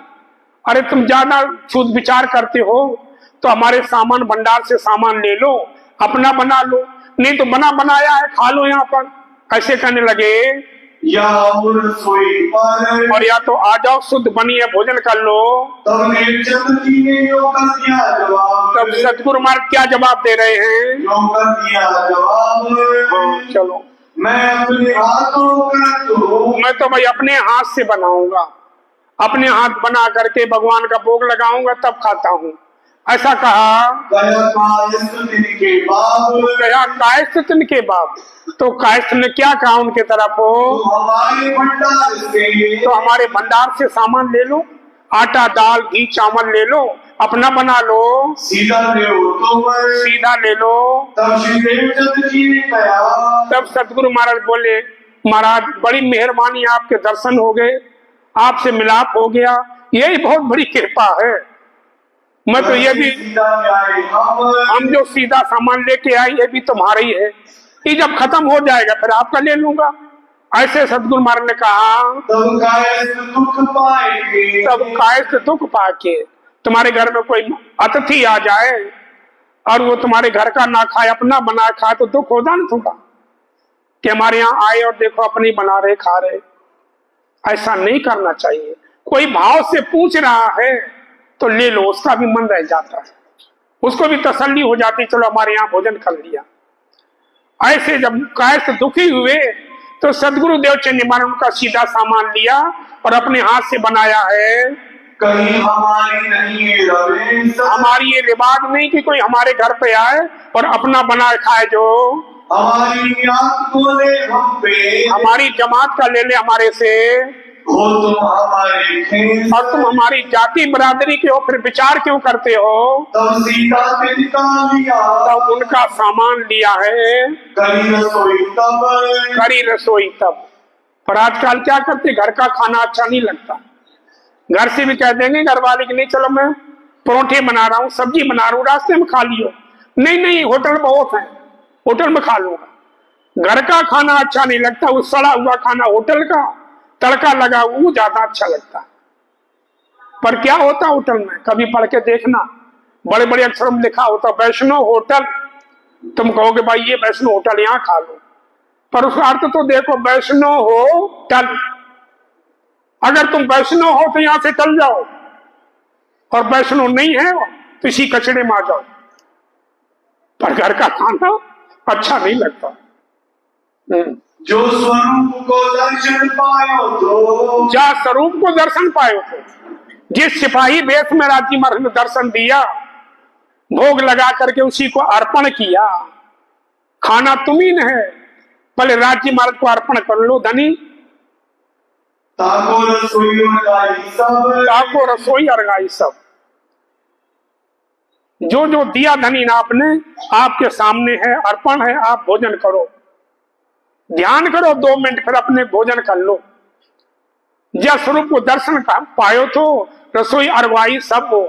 अरे तुम ज्यादा सोच विचार करते हो तो हमारे सामान भंडार से सामान ले लो, अपना बना लो, नहीं तो बना बनाया है खा लो यहाँ पर, ऐसे कहने लगे। या रसोई पर, और या तो आ जाओ शुद्ध बनिए भोजन कर लो। तब देवचंद जी ने यो कर दिया जवाब, तब सदगुरु महाराज क्या जवाब दे रहे हैं? यो कर दिया जवाब, चलो मैं अपने हाथों का तो, मैं तो भाई अपने हाथ से बनाऊंगा, अपने हाथ बना करके भगवान का भोग लगाऊंगा तब खाता हूँ, ऐसा कहा। गया कायस्थ तिनके बाप, कहा कायस्थ तिनके बाप। तो कायस्थ ने क्या कहा उनके तरफ हो? तो हमारे भंडार से, तो हमारे भंडार से सामान ले लो, आटा दाल घी चावल ले लो, अपना बना लो, सीधा ले तो मैं, सीधा ले लो। तब श्री देवचंद जी ने कहा, तब सदगुरु महाराज बोले, महाराज बड़ी मेहरबानी, आपके दर्शन हो गए, आपसे मिलाप हो गया, यही बहुत बड़ी कृपा है। मैं तो ये भी, हम जो सीधा सामान लेके आए ये भी तुम्हारा ही है, ये जब खत्म हो जाएगा फिर आपका ले लूंगा, ऐसे सदगुरु महाराज ने कहा। तब कायस्थ दुख पाएंगे, तब कायस्थ दुख पाके, तुम्हारे घर में कोई अतिथि आ जाए और वो तुम्हारे घर का ना खाए, अपना बना खाए, तो दुख होगा ना थोड़ा। कि हमारे यहाँ आए और देखो अपनी बना रहे खा रहे। ऐसा नहीं करना चाहिए। कोई भाव से पूछ रहा है तो ले लो, उसका भी मन रह जाता है, उसको भी तसल्ली हो जाती, चलो हमारे यहाँ भोजन कर लिया। ऐसे जब कैसे दुखी हुए तो सदगुरु देवचंद जी महाराज उनका सीधा सामान लिया और अपने हाथ से बनाया है। कहीं हमारी नहीं है रवेश, हमारी ये रिवाज नहीं कि कोई हमारे घर पे आए और अपना बना खाए, जो हमारी नियत को ले हम पे, हमारी जमात का ले ले हमारे से, हो तुम हमारे खेत, और तुम हमारी जाति बरादरी के हो, फिर विचार क्यों करते हो? तब सीता तिनका लिया, तब उनका सामान लिया है, करी रसोई तब, करी रसोई तब। पर आजकल क्या करते, घर का खाना अच्छा नहीं लगता, घर से भी कह देंगे घर वाले की, नहीं चलो मैं परोठे बना रहा हूँ, सब्जी बना रहा हूँ, रास्ते में खा लियो। नहीं नहीं, होटल बहुत है, होटल में खा लूंगा। घर का खाना अच्छा नहीं लगता, वो सड़ा हुआ खाना होटल का तड़का लगा वो ज्यादा अच्छा लगता। पर क्या होता होटल में, कभी पढ़ के देखना, बड़े बड़े अक्षरों में लिखा होता वैष्णव होटल। तुम कहोगे भाई ये वैष्णव होटल, यहाँ खा लो, पर उसका अर्थ तो देखो, वैष्णव होटल। अगर तुम वैष्णव हो तो यहां से चल जाओ, और वैष्णव नहीं है तो इसी कचड़े में आ जाओ। पर घर का खाना अच्छा नहीं लगता। जो स्वरूप को दर्शन पायो तो, जा स्वरूप को दर्शन पायो तो, जिस सिपाही वेश में राजी महाराज ने दर्शन दिया, भोग लगा करके उसी को अर्पण किया। खाना तुम्ही ने है, पहले राजी महाराज को अर्पण कर लो धनी। ताको रसोई अरगाई सब, ताको रसोई अरगाई सब। जो जो दिया धनी ने आपने, आपके सामने है, अर्पण है, आप भोजन करो, ध्यान करो 2 मिनट, फिर अपने भोजन कर लो। जब स्वरूप को दर्शन पायो तो रसोई अरवाई सब हो,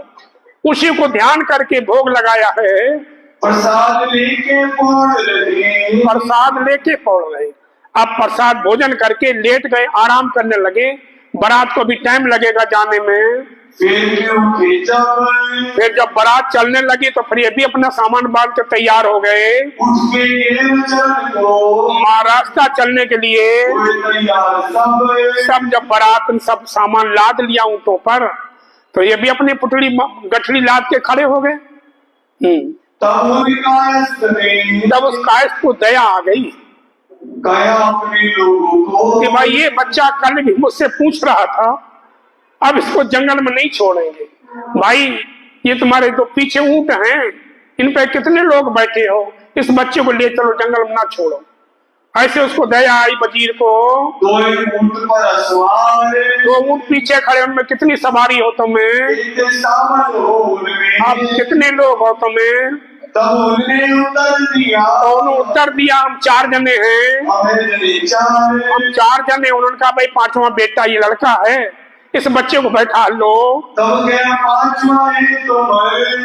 उसी को ध्यान करके भोग लगाया है। प्रसाद लेके पौड़ रहे, प्रसाद लेके पौड़ रहे। अब प्रसाद भोजन करके लेट गए, आराम करने लगे। बारात को भी टाइम लगेगा जाने में। फिर जब बारात चलने लगी तो फिर ये भी अपना सामान बांध के तैयार हो गए महाराष्ट्र चलने के लिए। सब जब बारात सब सामान लाद लिया ऊँटों पर, तो ये भी अपनी पुतली गठरी लाद के खड़े हो गए। तब उस कायस्थ को दया आ गई कि भाई ये बच्चा कल भी मुझसे पूछ रहा था, अब इसको जंगल में नहीं छोड़ेंगे। भाई ये तुम्हारे तो पीछे ऊंट हैं, इन पे कितने लोग बैठे हो, इस बच्चे को ले चलो, जंगल में ना छोड़ो। ऐसे उसको दया आई वजीर को। 2 ऊंट पर सवार, 2 ऊंट पीछे खड़े, उनमें कितनी सवारी हो तुम्हें, अब कितने लोग हो तुम्हें। तब उन्होंने उत्तर दिया, उत्तर दिया हम 4 जने हैं, हम 4 जने। उन्होंने कहा भाई 5वां बेटा ये लड़का है, इस बच्चे को बैठा लो। तब क्या 5वां है तो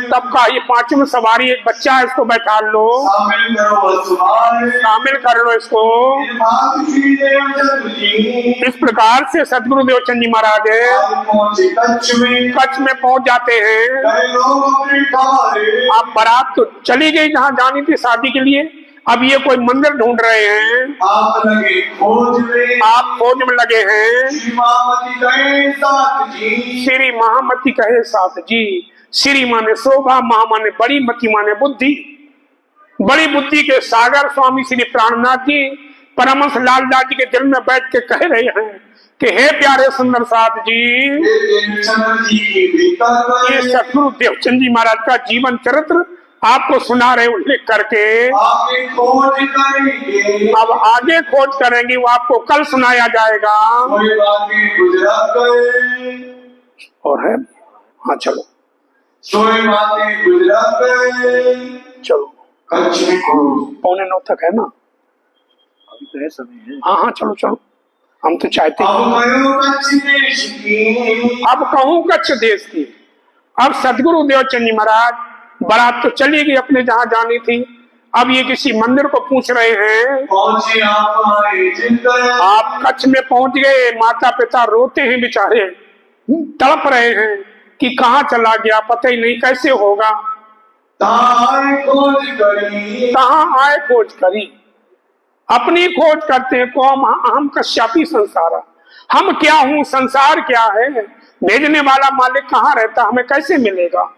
तब का ये 5वीं सवारी एक बच्चा है, इसको बैठा लो, शामिल कर लो इसको। इस प्रकार से सदगुरु देवचंद जी महाराज कच्छ में पहुंच जाते हैं। अब बारात तो चली गई जहाँ जानी थी शादी के लिए, अब ये कोई मंदिर ढूंढ रहे हैं। आप लगे खोज में, आप खोज में लगे हैं। श्री महामती कहे साथ जी, श्री महामती कहे साथ जी। श्री माने शोभा, महा माने बड़ी, मती माने बुद्धि। बड़ी बुद्धि के सागर स्वामी श्री प्राणनाथ जी परमहंस लालदास जी के दिल में बैठ के कह रहे हैं कि हे प्यारे सुंदर साथ जी, ये सतगुरु देवचंद जी महाराज का जीवन चरित्र आपको सुना रहे उल्लेख करके। आगे खोज करेंगे, अब आगे खोज करेंगे, वो आपको कल सुनाया जाएगा। गुजरात गए और है, हाँ चलो, सोए बातें गुजरात गए, चलो कच्छ में 8:45 तक है ना, अभी तो है समय है। हाँ हाँ चलो चलो, हम तो चाहते हैं। अब कहूँ कच्छ देश की। अब सदगुरु देवचंद जी महाराज बारात तो चली गई अपने जहाँ जानी थी, अब ये किसी मंदिर को पूछ रहे हैं। पहुंचे आप कच्छ में पहुंच गए, माता पिता रोते हैं बेचारे, तड़प रहे हैं कि कहाँ चला गया, पता ही नहीं कैसे होगा। कहाँ आए खोज करी, कहाँ आए खोज करी। अपनी खोज करते हैं, कौम अहम कश्यापी संसारा, हम क्या हूं, संसार क्या है, भेजने वाला मालिक कहाँ रहता, हमें कैसे मिलेगा,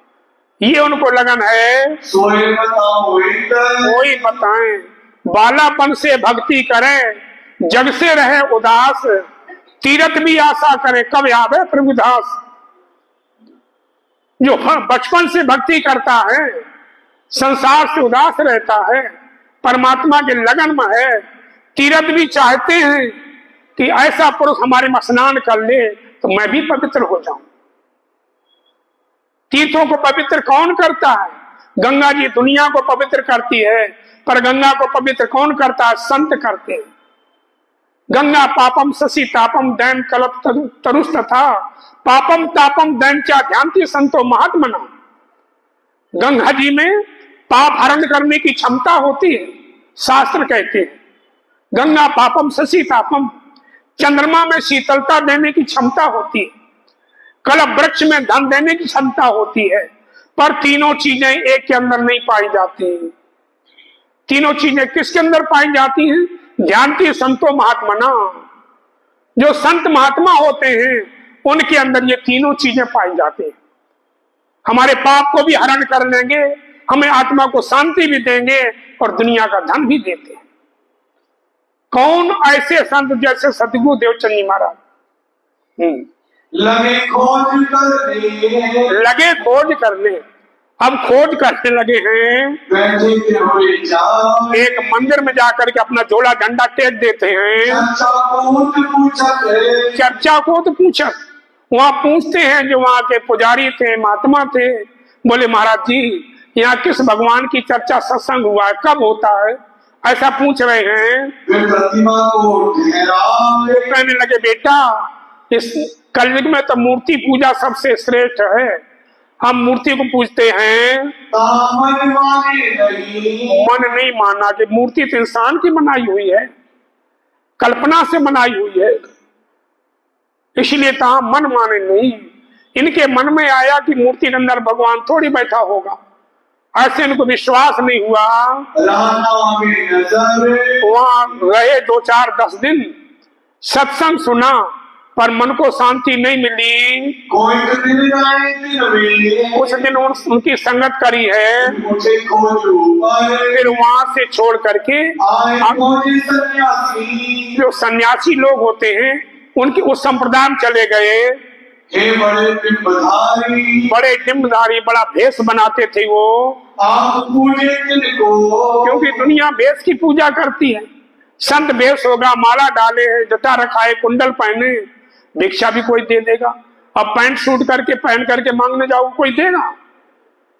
ये उनको लगन है। सोए बताओ इधर, कोई बताएं, बालापन से भक्ति करें, जग से रहे उदास, तीरथ भी आशा करे, कब आवे प्रभुदास। जो बचपन से भक्ति करता है, संसार से उदास रहता है, परमात्मा के लगन में है, तीरथ भी चाहते हैं कि ऐसा पुरुष हमारे में स्नान कर ले तो मैं भी पवित्र हो जाऊं। तीर्थों को पवित्र कौन करता है? गंगा जी दुनिया को पवित्र करती है, पर गंगा को पवित्र कौन करता है? संत करते हैं। गंगा पापम शशि तापम दैन कल्प तरुष तथा पापम तापम दैन चा ध्यानती संतो महात्मना। गंगा जी में पाप हरण करने की क्षमता होती है, शास्त्र कहते हैं। गंगा पापम शशि तापम, चंद्रमा में शीतलता देने की क्षमता होती है, कल्प वृक्ष में धन देने की क्षमता होती है, पर तीनों चीजें एक के अंदर नहीं पाई जाती। तीनों चीजें किसके अंदर पाई जाती हैं? ध्यानती संतो महात्मना। जो संत महात्मा होते हैं उनके अंदर ये तीनों चीजें पाई जाती हैं। हमारे पाप को भी हरण कर लेंगे, हमें आत्मा को शांति भी देंगे और दुनिया का धन भी देते हैं। कौन ऐसे संत जैसे सतगुरु देवचंद जी महाराज। लगे खोज करने, लगे खोज करने, अब खोज करने लगे हैं। बैठे हुए जाओ, एक मंदिर में जाकर के अपना झोला डंडा टेक देते हैं। चर्चा को तो पूछा, वहां पूछते हैं जो वहां के पुजारी थे, महात्मा थे, बोले महाराज जी यहाँ किस भगवान की चर्चा सत्संग हुआ है, कब होता है, ऐसा पूछ रहे हैं। प्रतिमा को वो कहने लगे बेटा इस कलयुग में तो मूर्ति पूजा सबसे श्रेष्ठ है, हम मूर्ति को पूजते हैं, मन नहीं माना कि मूर्ति तो इंसान की बनाई हुई है, कल्पना से बनाई हुई है, इसलिए कहा मन माने नहीं। इनके मन में आया कि मूर्ति के अंदर भगवान थोड़ी बैठा होगा, ऐसे इनको विश्वास नहीं हुआ। वहां रहे 2 4 10 दिन, सत्संग सुना, पर मन को शांति नहीं मिली। कुछ दिन उनकी संगत करी है, फिर वहां से छोड़ करके जो सन्यासी लोग होते हैं उनकी उस संप्रदाय में चले गए। बड़े डिम्बधारी, बड़ा भेष बनाते थे वो, क्योंकि दुनिया भेष की पूजा करती है। संत भेष होगा, माला डाले है, जटा रखाए, कुंडल पहने, भिक्षा भी कोई दे देगा। अब पैंट सूट करके पहन करके मांगने जाओ, कोई देगा?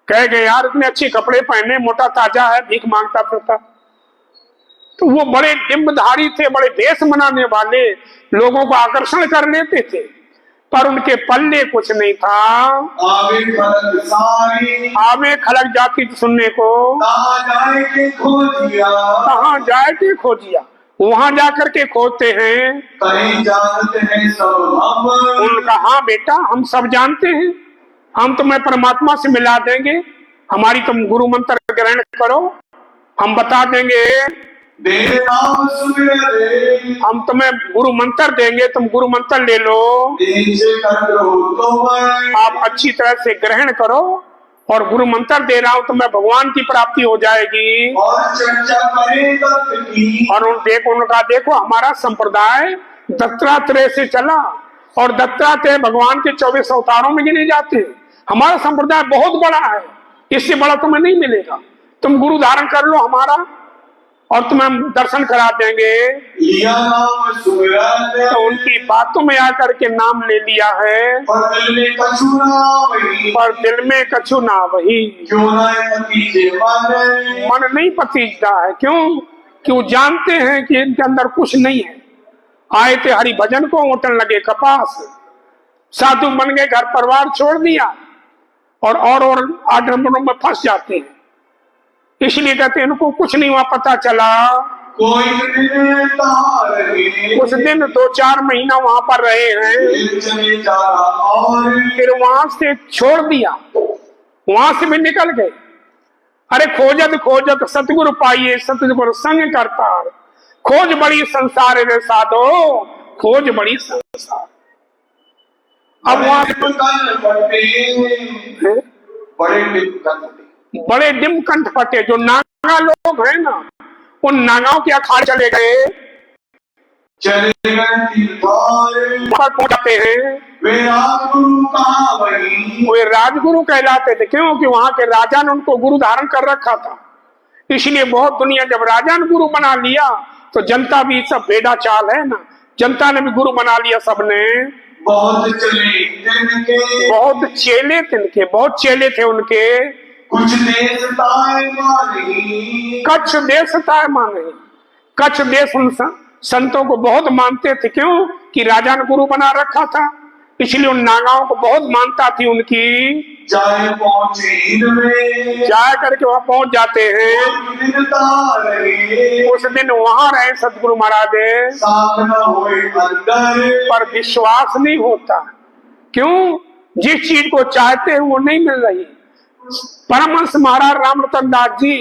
कह गए यार इतने अच्छे कपड़े पहने, मोटा ताजा है, भीख मांगता फिरता। तो वो बड़े डिम्बधारी थे, बड़े भेष बनाने वाले, लोगों को आकर्षण कर लेते थे, पर उनके पल्ले कुछ नहीं था। आवे खलक जाती सुनने को, कहाँ जाए के खोजिया, वहां जाकर के खोजते हैं। कहीं जानते हैं सब हम, उनका हाँ बेटा हम सब जानते हैं, हम तुम्हें परमात्मा से मिला देंगे, हमारी तुम गुरु मंत्र ग्रहण करो, हम बता देंगे, हम तुम्हें गुरु मंत्र देंगे, तुम गुरु मंत्र ले लो, आप अच्छी तरह से ग्रहण करो, और गुरु मंत्र दे रहा हूं तुम्हें भगवान की प्राप्ति हो जाएगी। और चर्चा करें और उनका देखो हमारा संप्रदाय दत्तात्रेय से चला, और दत्तात्रेय भगवान के 24 अवतारों में गिने जाते हैं। हमारा संप्रदाय बहुत बड़ा है, इससे बड़ा तुम्हें नहीं मिलेगा। तुम गुरु धारण कर लो हमारा, और तुम्हें हम दर्शन करा देंगे। लिया नाम सुमिरन, तो उनकी बातों में आकर के नाम ले लिया है, पर दिल में कछु ना वही, पर दिल में कछु ना वही। क्यों ना पतीजे मन नहीं पतीजता है, क्यों? क्यों जानते हैं कि इनके अंदर कुछ नहीं है। आए थे हरि भजन को, ओटन लगे कपास, साधु बन गए, घर परिवार छोड़ दिया, और आडम्बरों में फंस जाते हैं। इसलिए कहते हैं इनको कुछ नहीं हुआ, पता चला। कोई दिन कुछ दिन 2 4 महीना वहां पर रहे हैं, और फिर वहां से छोड़ दिया, वहां से भी निकल गए। अरे खोजत खोजत सतगुरु पाइए, सतगुरु संग करता, खोज बड़ी संसार रे साधो, खोज बड़ी संसार। अब वहां बड़े डिम कंठ पटे जो नागा लोग हैं ना, उन नागाओं के अखाड़े चले गए, चले गए पहुंचाते हैं। वे राजगुरु कहाँ वही, वे राजगुरु कहलाते थे, क्योंकि वहां के राजा ने उनको गुरु धारण कर रखा था। इसलिए बहुत दुनिया, जब राजा ने गुरु बना लिया तो जनता भी सब बेड़ा चाल है ना, जनता ने भी गुरु बना लिया सबने। बहुत चले तिनके, बहुत चेले तिनके, बहुत चेले थे उनके। कुछ देश ताए मानी, कच्छ देश ताए माने, कच्छ देश उन संतों को बहुत मानते थे, क्यों कि राजा ने गुरु बना रखा था, इसलिए उन नागाओं को बहुत मानता थी उनकी। जाए पहुंचे में, जाए करके वहां पहुंच जाते हैं। उस दिन वहां रहे सदगुरु महाराज, साथ न होए अंदर, पर विश्वास नहीं होता। क्यों? जिस चीज को चाहते हैं वो नहीं मिल रही। परमहंस महाराज रामरतन दास जी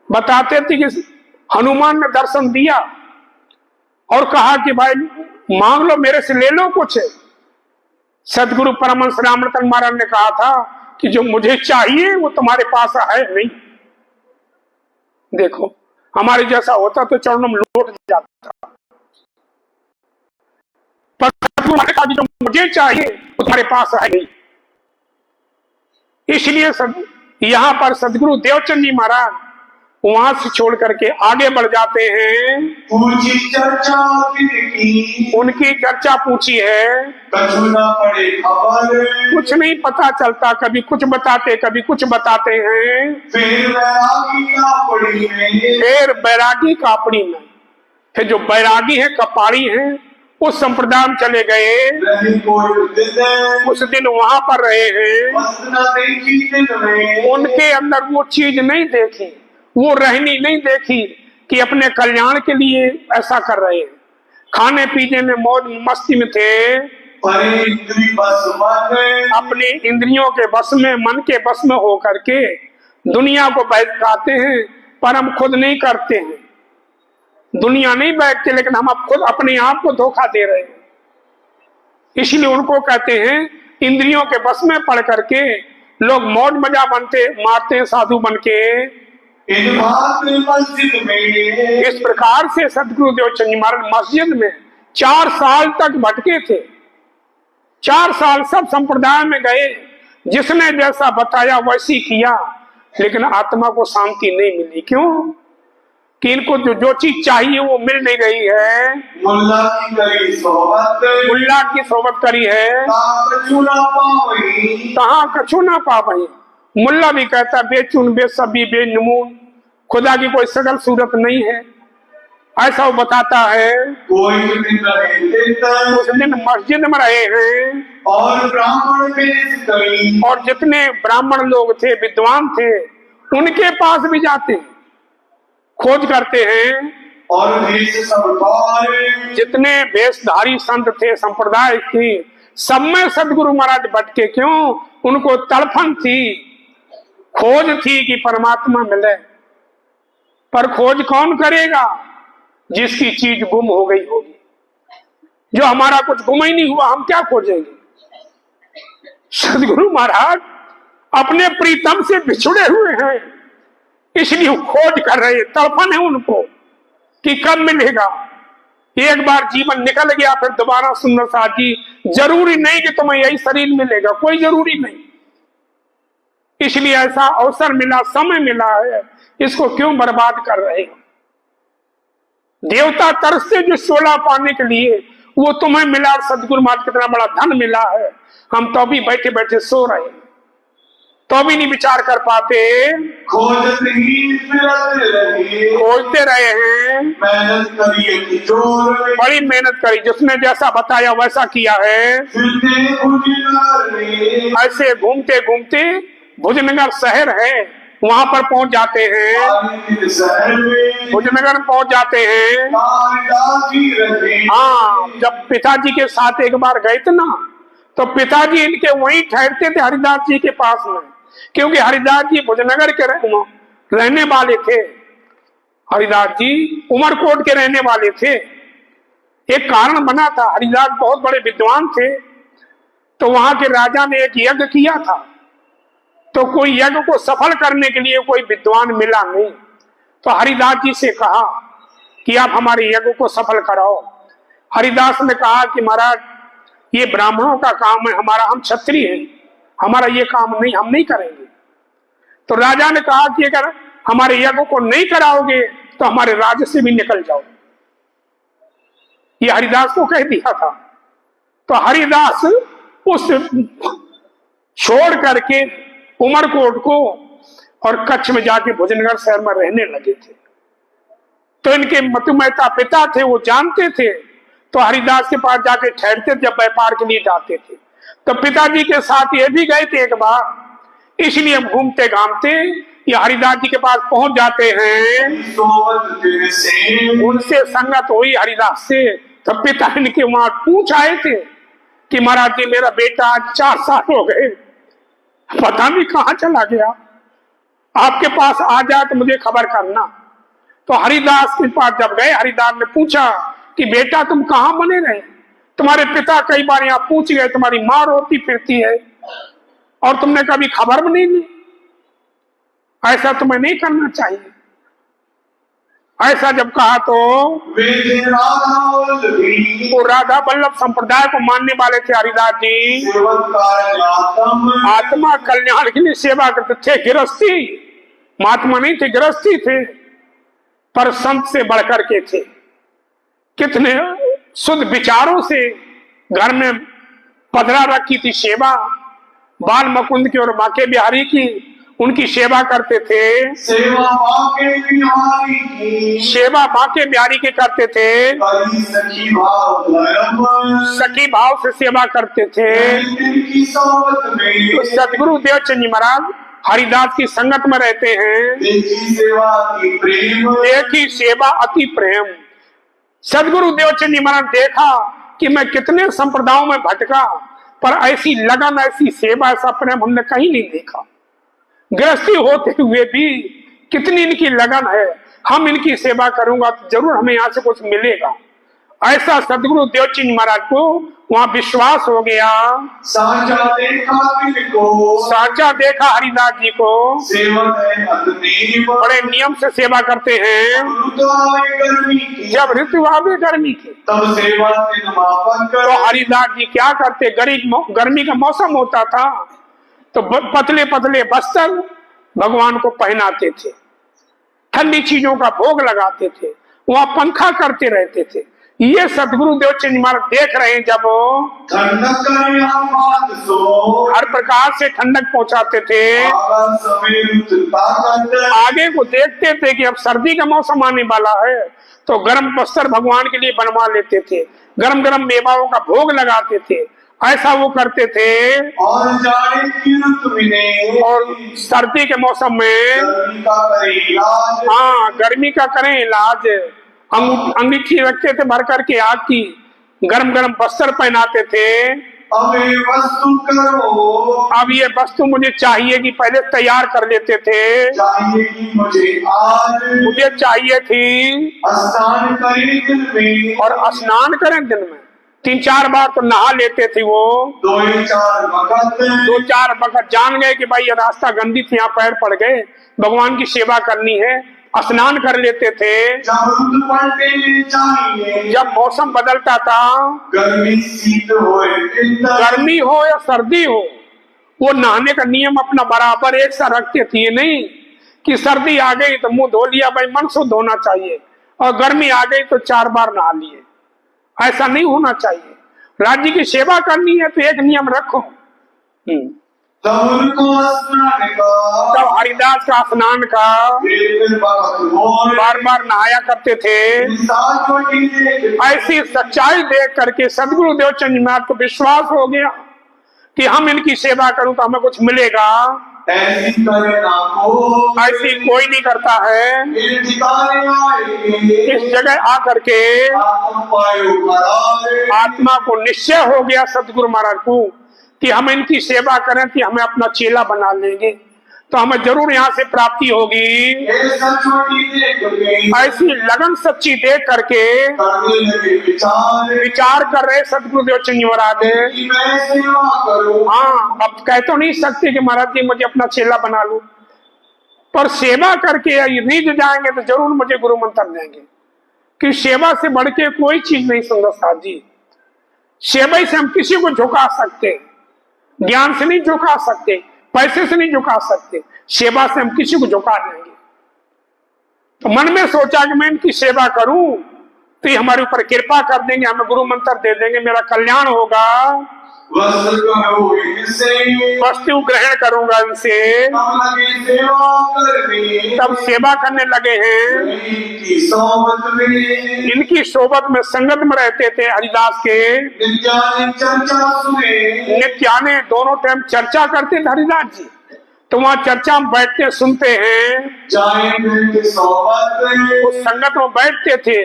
बताते थे कि हनुमान ने दर्शन दिया और कहा कि भाई मांग लो, मेरे से ले लो कुछ। सदगुरु परमहंस रामरतन महाराज ने कहा था कि जो मुझे चाहिए वो तुम्हारे पास है नहीं। देखो, हमारे जैसा होता तो चरणों में लौट जाता, पर सदगुरु ने कहा कि जो मुझे चाहिए वो तुम्हारे पास है नहीं। इसलिए यहां पर सदगुरु देवचंद जी महाराज वहां से छोड़ करके आगे बढ़ जाते हैं। पूछी चर्चा की, उनकी चर्चा पूछी है, कछु न पड़े खबर, कुछ नहीं पता चलता, कभी कुछ बताते कभी कुछ बताते हैं। फिर बैरागी कापड़ी में, फिर बैरागी कापड़ी में, फिर जो बैरागी है कपाड़ी है उस संप्रदाय में चले गए। रही कोई दिन, उस दिन वहां पर रहे हैं। मस्त न देखी दिन में, उनके अंदर वो चीज नहीं देखी, वो रहनी नहीं देखी कि अपने कल्याण के लिए ऐसा कर रहे हैं। खाने पीने में मौज मस्ती में थे, परे इंद्री बस मन, अपने इंद्रियों के बस में, मन के बस में होकर के दुनिया को बहकाते हैं, पर हम खुद नहीं करते हैं। दुनिया नहीं बैठते, लेकिन हम अब खुद अपने आप को धोखा दे रहे हैं। इसलिए उनको कहते हैं इंद्रियों के बस में पड़ करके लोग मौज मजा बनते मारते हैं साधु बन के। इन बात मस्जिद में, इस प्रकार से सदगुरु देवचंद जी महाराज मस्जिद में 4 साल तक भटके थे। 4 साल सब संप्रदाय में गए, जिसने जैसा बताया वैसी किया, लेकिन आत्मा को शांति नहीं मिली। क्यों? कि इनको जो चीज चाहिए वो मिल नहीं रही है। मुल्ला की करी सोहबत, मुल्ला की सोबत करी है, कछु न पावई, कहाँ कछु ना पा पाई। मुल्ला भी कहता बेचुन बेसबी बेनमून, खुदा की कोई शकल सूरत नहीं है, ऐसा वो बताता है। कोई दिन रहे उस दिन मस्जिद में रहे हैं और ब्राह्मण वेश कई, और जितने ब्राह्मण लोग थे, विद्वान थे, उनके पास भी जाते हैं, खोज करते हैं। और वेश सब द्वारे, जितने वेशधारी संत थे, संप्रदाय थी, सब में सदगुरु महाराज भटके। क्यों? उनको तड़फन थी, खोज थी कि परमात्मा मिले। पर खोज कौन करेगा? जिसकी चीज गुम हो गई होगी। जो हमारा कुछ गुम ही नहीं हुआ, हम क्या खोजेंगे? सदगुरु महाराज अपने प्रीतम से बिछुड़े हुए हैं, इसलिए खोज कर रहे हैं, तड़पन है उनको कि कब मिलेगा। एक बार जीवन निकल गया, फिर दोबारा सुंदर साथ जी, जरूरी नहीं कि तुम्हें यही शरीर मिलेगा, कोई जरूरी नहीं। इसलिए ऐसा अवसर मिला, समय मिला है, इसको क्यों बर्बाद कर रहे हो? देवता तरसते जो शोला पाने के लिए, वो तुम्हें मिला। सदगुरु महाराज कितना बड़ा धन मिला है, हम तो भी बैठे बैठे सो रहे हैं, तो भी नहीं विचार कर पाते। खोजत ही फिरत रहे, खोजते रहे हैं, मेहनत करिए जोर में, बड़ी मेहनत करी, जिसने जैसा बताया वैसा किया है। फिरते भुजनगर में, ऐसे घूमते घूमते भुजनगर शहर है, वहां पर पहुंच जाते हैं। आलिंग शहर में, भुजनगर में पहुंच जाते हैं। कालिदासी रहे, हाँ, जब पिताजी के साथ एक बार गए थे ना, तो पिताजी इनके वहीं ठहरते थे हरिदास जी के पास में, क्योंकि हरिदास जी भुजनगर के रहने वाले थे। हरिदास जी उमरकोट के रहने वाले थे। एक कारण बना था, हरिदास बहुत बड़े विद्वान थे, तो वहां के राजा ने एक यज्ञ किया था, तो कोई यज्ञ को सफल करने के लिए कोई विद्वान मिला नहीं। तो हरिदास जी से कहा कि आप हमारे यज्ञ को सफल कराओ। हरिदास ने कहा कि महाराज ये ब्राह्मणों का काम है, हम क्षत्रिय हैं, हमारा ये काम नहीं, हम नहीं करेंगे। तो राजा ने कहा कि अगर हमारे यज्ञ को नहीं कराओगे तो हमारे राज्य से भी निकल जाओ। ये हरिदास को कह दिया था। तो हरिदास उस छोड़ करके उमरकोट को और कच्छ में जाके भुजनगर शहर में रहने लगे थे। तो इनके मतुमेहता पिता थे, वो जानते थे, तो हरिदास के पास जाके ठहरते जब व्यापार के लिए जाते थे। तो पिताजी के साथ ये भी गए थे एक बार, इसलिए घूमते घामते ये हरिदास जी के पास पहुंच जाते हैं। उनसे संगत हुई हरिदास से, तो पिता इनके वहां पूछ आए थे कि महाराज जी मेरा बेटा आज 4 साल हो गए, पता नहीं कहाँ चला गया, आपके पास आ जाए तो मुझे खबर करना। तो हरिदास के पास जब गए, हरिदास ने पूछा कि बेटा तुम कहाँ बने रहे, तुम्हारे पिता कई बार यहाँ पूछ गए, तुम्हारी माँ रोती फिरती है और तुमने कभी खबर भी नहीं ली, ऐसा तुम्हें नहीं करना चाहिए। ऐसा जब कहा तो वो राधा वल्लभ संप्रदाय को मानने वाले थे हरिदास जी, आत्मा कल्याण के लिए सेवा करते थे। गृहस्थी, महात्मा नहीं थे, गृहस्थी थे, पर संत से बढ़कर के थे। कितने शुद्ध विचारों से घर में पधरा रखी थी सेवा, बाल मुकुंद की और बांके बिहारी की, उनकी सेवा करते थे। सेवा बांके बिहारी की करते थे, सखी भाव से सेवा करते थे। तो सदगुरु देवचंद जी महाराज हरिदास की संगत में रहते हैं। एक ही सेवा अति प्रेम। सदगुरु देवचंद जी महाराज देखा कि मैं कितने संप्रदायों में भटका, पर ऐसी लगन, ऐसी सेवा, ऐसा प्रेम हमने कहीं नहीं देखा। गृहस्थी होते हुए भी कितनी इनकी लगन है, हम इनकी सेवा करूंगा तो जरूर हमें यहाँ से कुछ मिलेगा। ऐसा सदगुरु देवचंद महाराज को वहां विश्वास हो गया। साचा देखा हरिदास जी को, बड़े नियम से सेवा करते हैं। जब ऋतु आवे गर्मी की तो हरिदास जी क्या करते, गर्मी का मौसम होता था तो पतले पतले वस्त्र भगवान को पहनाते थे, ठंडी चीजों का भोग लगाते थे, वहां पंखा करते रहते थे। ये सदगुरु देवचंद महाराज देख रहे हैं, जब हर प्रकार से ठंडक पहुंचाते थे। आगे को देखते थे कि अब सर्दी का मौसम आने वाला है, तो गर्म वस्त्र भगवान के लिए बनवा लेते थे, गरम गरम मेवाओं का भोग लगाते थे। ऐसा वो करते थे। और सर्दी के मौसम में हाँ गर्मी का करें इलाज, अंगीठी रखते थे भर करके आग की, गरम गरम वस्त्र पहनाते थे। अब ये वस्तु मुझे चाहिए कि पहले तैयार कर लेते थे। मुझे चाहिए थी और स्नान करें दिन में 3-4 बार तो नहा लेते थे वो। 2-4 वक्त जान गए कि भाई ये रास्ता गंदी थी, यहाँ पैर पड़ गए, भगवान की सेवा करनी है, स्नान कर लेते थे। जब मौसम बदलता था, गर्मी हो या सर्दी हो, वो नहाने का नियम अपना बराबर एक सा रखते थे। नहीं कि सर्दी आ गई तो मुंह धो लिया, भाई मन शुद्ध होना चाहिए, और गर्मी आ गई तो 4 बार नहा लिए। ऐसा नहीं होना चाहिए। राज्य की सेवा करनी है तो एक नियम रखो। तब हरिदास का स्नान का बार बार नहाया करते थे। ऐसी सच्चाई देख करके सदगुरु देवचंद महाराज को विश्वास हो गया कि हम इनकी सेवा करूं तो हमें कुछ मिलेगा। ऐसी कोई नहीं करता है। इस जगह आकर के आत्मा को निश्चय हो गया सदगुरु महाराज को कि हम इनकी सेवा करें कि हमें अपना चेला बना लेंगे। तो हमें जरूर यहाँ से प्राप्ति होगी। ये सचवटी देख के ऐसी लगन सच्ची देख करके करने लगे विचार कर रहे सतगुरुदेव चंद महाराज। कि मैं सेवा करूं। हाँ, अब कह तो नहीं सकते कि महाराज जी मुझे अपना चेला बना लूं, पर सेवा करके रिझ जाएंगे तो जरूर मुझे गुरु मंत्र देंगे। कि सेवा से बढ़ के कोई चीज नहीं सुंदर साथ जी। सेवा से हम किसी को झुका सकते, ज्ञान से नहीं झुका सकते, पैसे से नहीं झुका सकते, सेवा से हम किसी को झुका देंगे। तो मन में सोचा कि मैं इनकी सेवा करूं तो ये हमारे ऊपर कृपा कर देंगे, हमें गुरु मंत्र दे देंगे, मेरा कल्याण होगा, वस्तु ग्रहण करूंगा इनसे। तब सेवा करने लगे हैं। इनकी सोबत में संगत में रहते थे हरिदास के। नित्याने दोनों टाइम चर्चा करते थे हरिदास जी, तो वहाँ चर्चा में बैठते सुनते हैं। उस संगत में बैठते थे,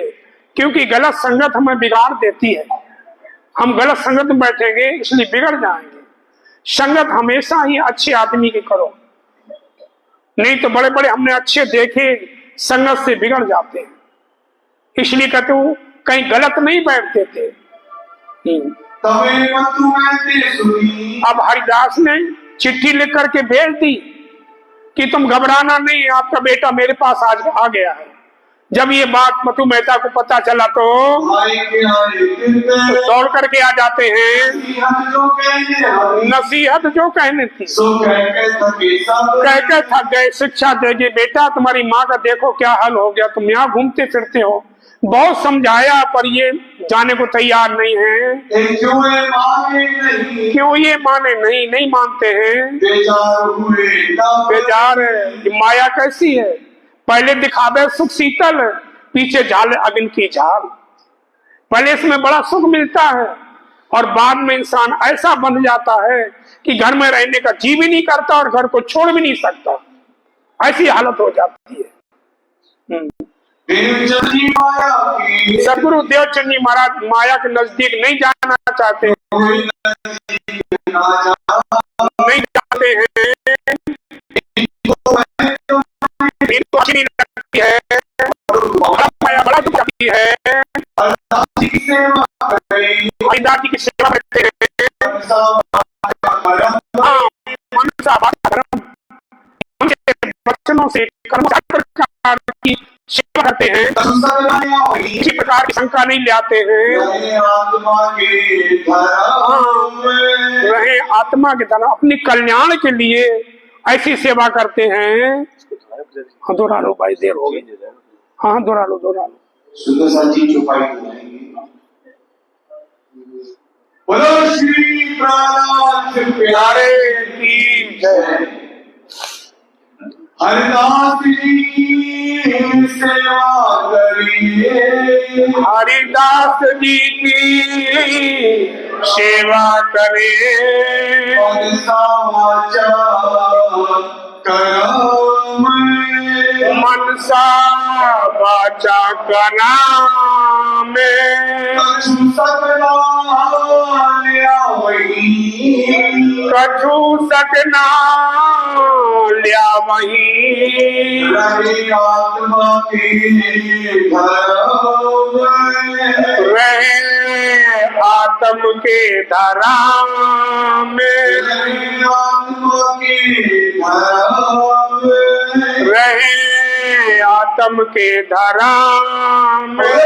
क्योंकि गलत संगत हमें बिगाड़ देती है। हम गलत संगत में बैठेंगे इसलिए बिगड़ जाएंगे। संगत हमेशा ही अच्छे आदमी की करो, नहीं तो बड़े बड़े हमने अच्छे देखे संगत से बिगड़ जाते हैं। इसलिए कहते हो कहीं गलत नहीं बैठते थे। अब हरिदास ने चिट्ठी लिख करके भेज दी कि तुम घबराना नहीं, आपका बेटा मेरे पास आज आ गया है। जब ये बात मथु मेहता को पता चला तो दौड़ करके आ जाते हैं। नसीहत जो कहने थी कह के थक गए। शिक्षा देगी, बेटा तुम्हारी माँ का देखो क्या हाल हो गया, तुम यहाँ घूमते फिरते हो। बहुत समझाया पर ये जाने को तैयार नहीं है। क्यों ये माने नहीं मानते हैं। बेजार है। माया कैसी है, पहले दिखावे सुख शीतल, पीछे झाल अग्नि की झाल। पहले इसमें बड़ा सुख मिलता है और बाद में इंसान ऐसा बन जाता है कि घर में रहने का जी भी नहीं करता और घर को छोड़ भी नहीं सकता। ऐसी हालत हो जाती है। सदगुरु देवचंद जी महाराज माया के नजदीक नहीं जाना चाहते, नहीं जाते हैं। इनको अच्छी नहीं लगती है, माया बड़ा दुख लगती है। हरिदास जी की सेवा करते हैं। हाँ, मनसा धर्म वचनों से कर्म की सेवा करते हैं। किसी प्रकार की शंका नहीं ले आते हैं। रहे आत्मा के धर्म, अपनी कल्याण के लिए ऐसी सेवा करते हैं। हाँ दोहरा लो भाई, देर हो गई। हाँ दोहरा लो। सुंदर साची चौपाई बोलो श्री प्रहलाद प्यारे की जय। हरिदास जी की सेवा करिए, हरिदास जी की सेवा करे। मनसा वाचा कर्म कछु सकना लिया वही। आत्मा के रहे आत्म के धरा में, रहे आत्म के धरा में।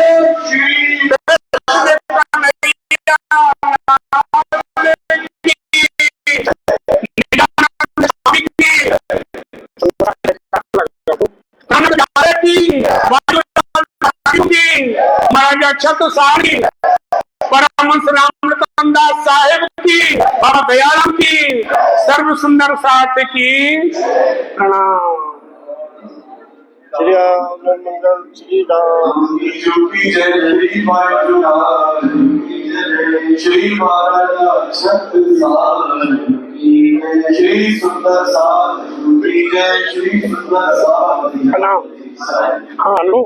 महाराजा छत्रसाली परमहंस रामदास साहेब की, बाबा दयाराम की, सर्व सुंदर साथ की प्रणाम। श्री राम मंगल श्री राम की जय। श्री महाराज श्री सुंदर साथ की जय। श्री सुंदर साथ प्रणाम। हाँ लो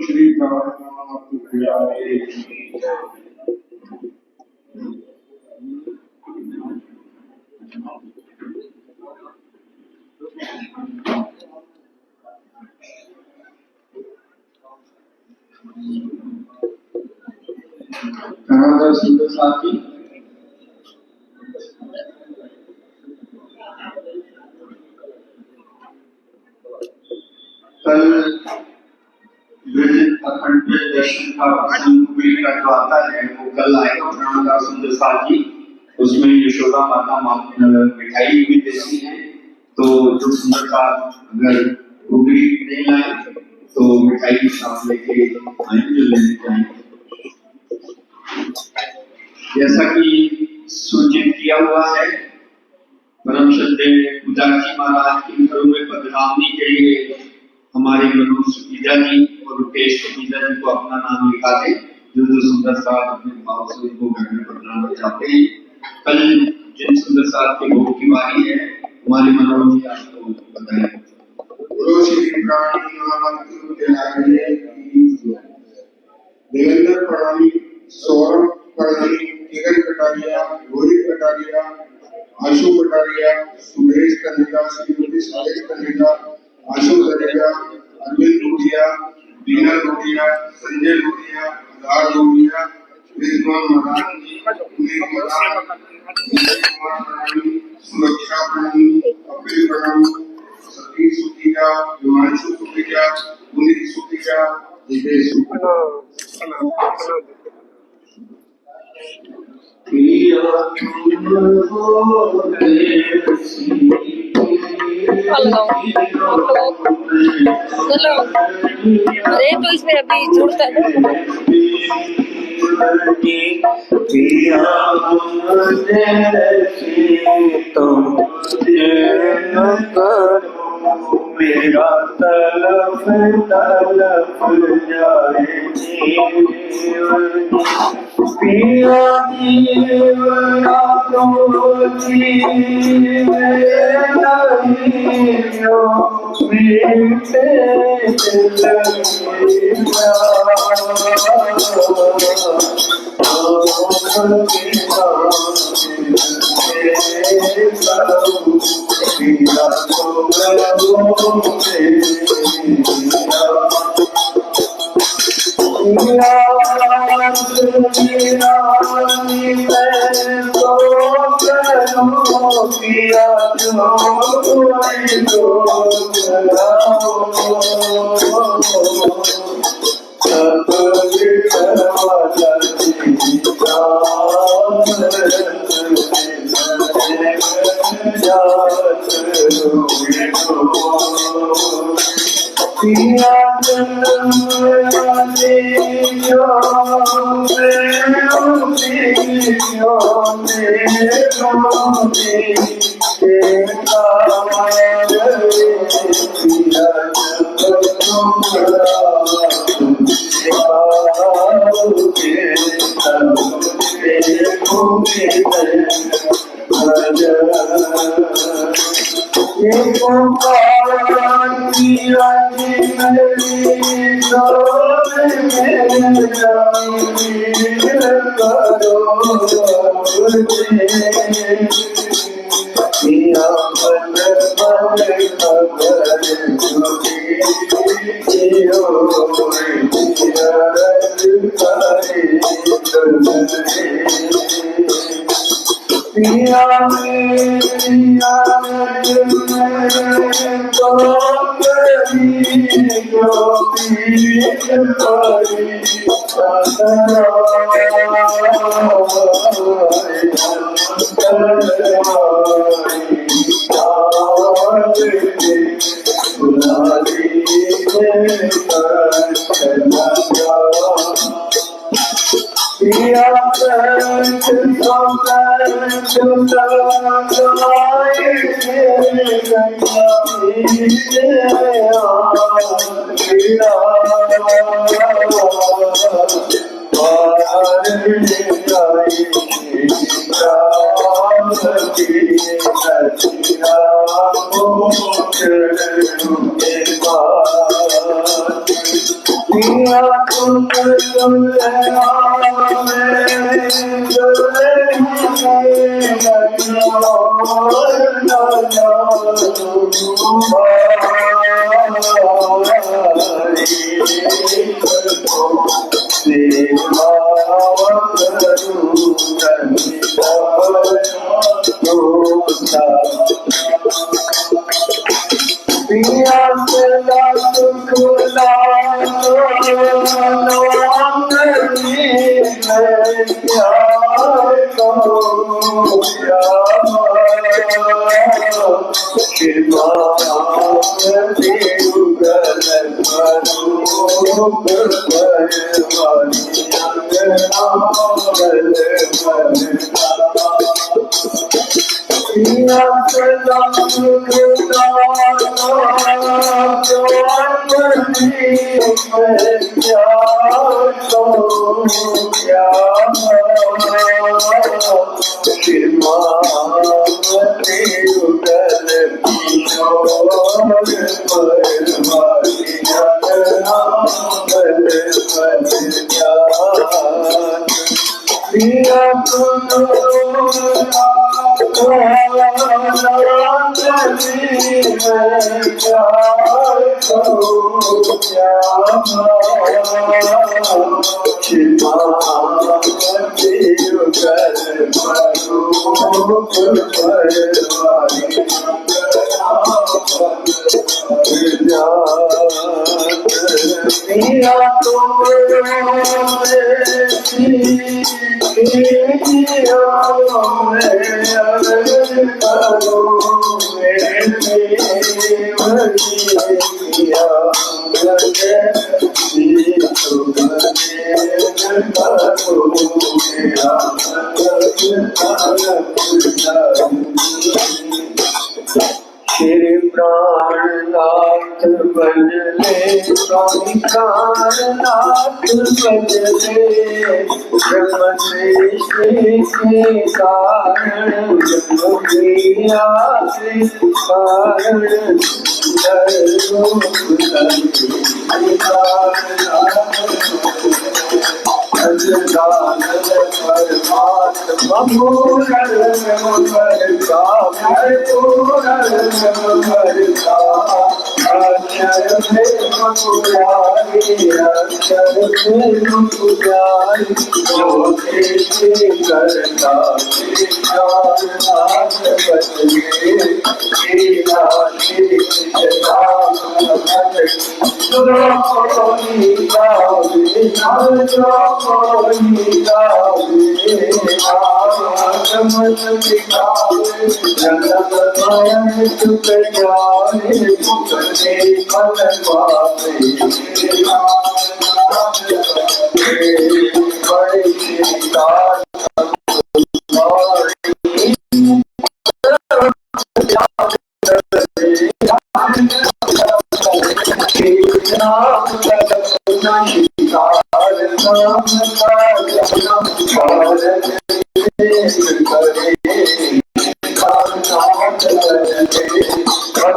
श्री रामनाथ प्यारे कनाडा सुंदर साथी कल अखंड दर्शन का मूवी का जो आता है वो कल आएगा कनाडा सुंदर साथी। उसमें यशोदा माता मिठाई भी देती है, तो जो सुंदर साथ अगर उगली नहीं लाए तो मिठाई के साथ लेके आएंगे, जो लेने जाएंगे। जैसा कि सूचित किया हुआ है, परम श्रद्धेय उदासी महाराज के घरों में पधरावनी के लिए हमारे मनोज सुखीजा जी और रुपेश सुखीजा जी को अपना नाम लिखा दे, जो सुंदर साथ अपने भाव से उनको घर में पधराना चाहते हैं। कल जिन सुंदर साथ के भोग की बारी है, हमारे मनोज जी आपको बताएं। देवेंद्र प्रणाली, सौरभ प्रणाली, किरण कटारिया, गौरी कटारिया, आशु कटारिया, सुरेश कनेगा, श्रीमती सुरेश कनेगा, आशु कनेगा, अरविंद लोहिया, दीना लोहिया, संजय लोहिया, राज लोहिया, रिजवान मराठी, सुरक्षा प्रणाली, अपिल प्रणाली, सतीश सुखीजा, हिमांशु सुखीजा, पुनीत सुखीजा, जितेश सुखीजा। अरे तो इसमें अभी जुड़ता है मेरा तलफ तलफ जाए पिया जीवना तो जीव नहीं पिया मेरिया तो करी जो पीत परी श्री प्राणनाथ बजले प्राणनाथ बजले ब्रह्म सृष्टि के कारण ब्रह्मिया के कारण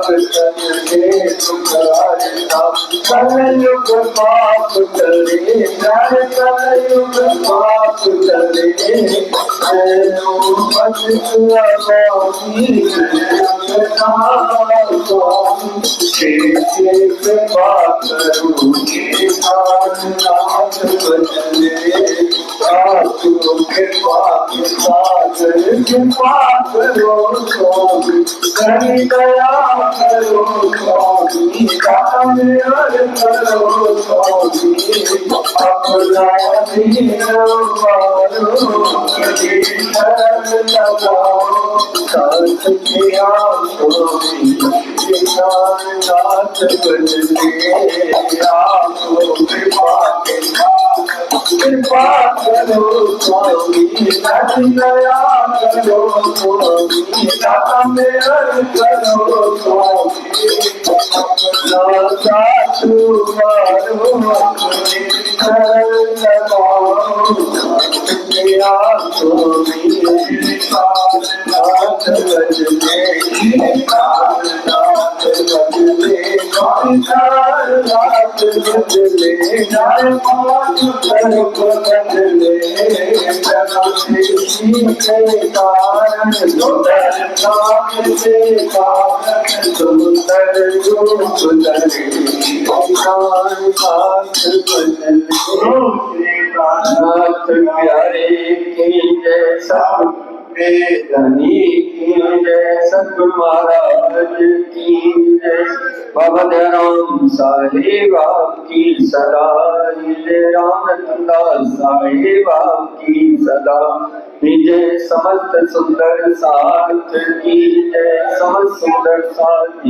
चले सुख हरता कलयुग पाप चले जाए कलयुग पाप चले कृपा करो स्वामी दया करो स्वामी दाता मेरा करो स्वामी साधु मारो मेरा स्वामी नाथ बजने नाथ बजने नाथ बजने नाथ बदले के कारण सुंदर नाम से कारण सुंदर रूप धरे नाथ बदले नाथ प्यारे की जैसा धनी की जय सतगुरु महाराज की जय बाबा दयाराम साहेब की सदा रामचंदा साहेब की सदा जय समस्त सुंदर साथ की जय समस्त सुंदर साथ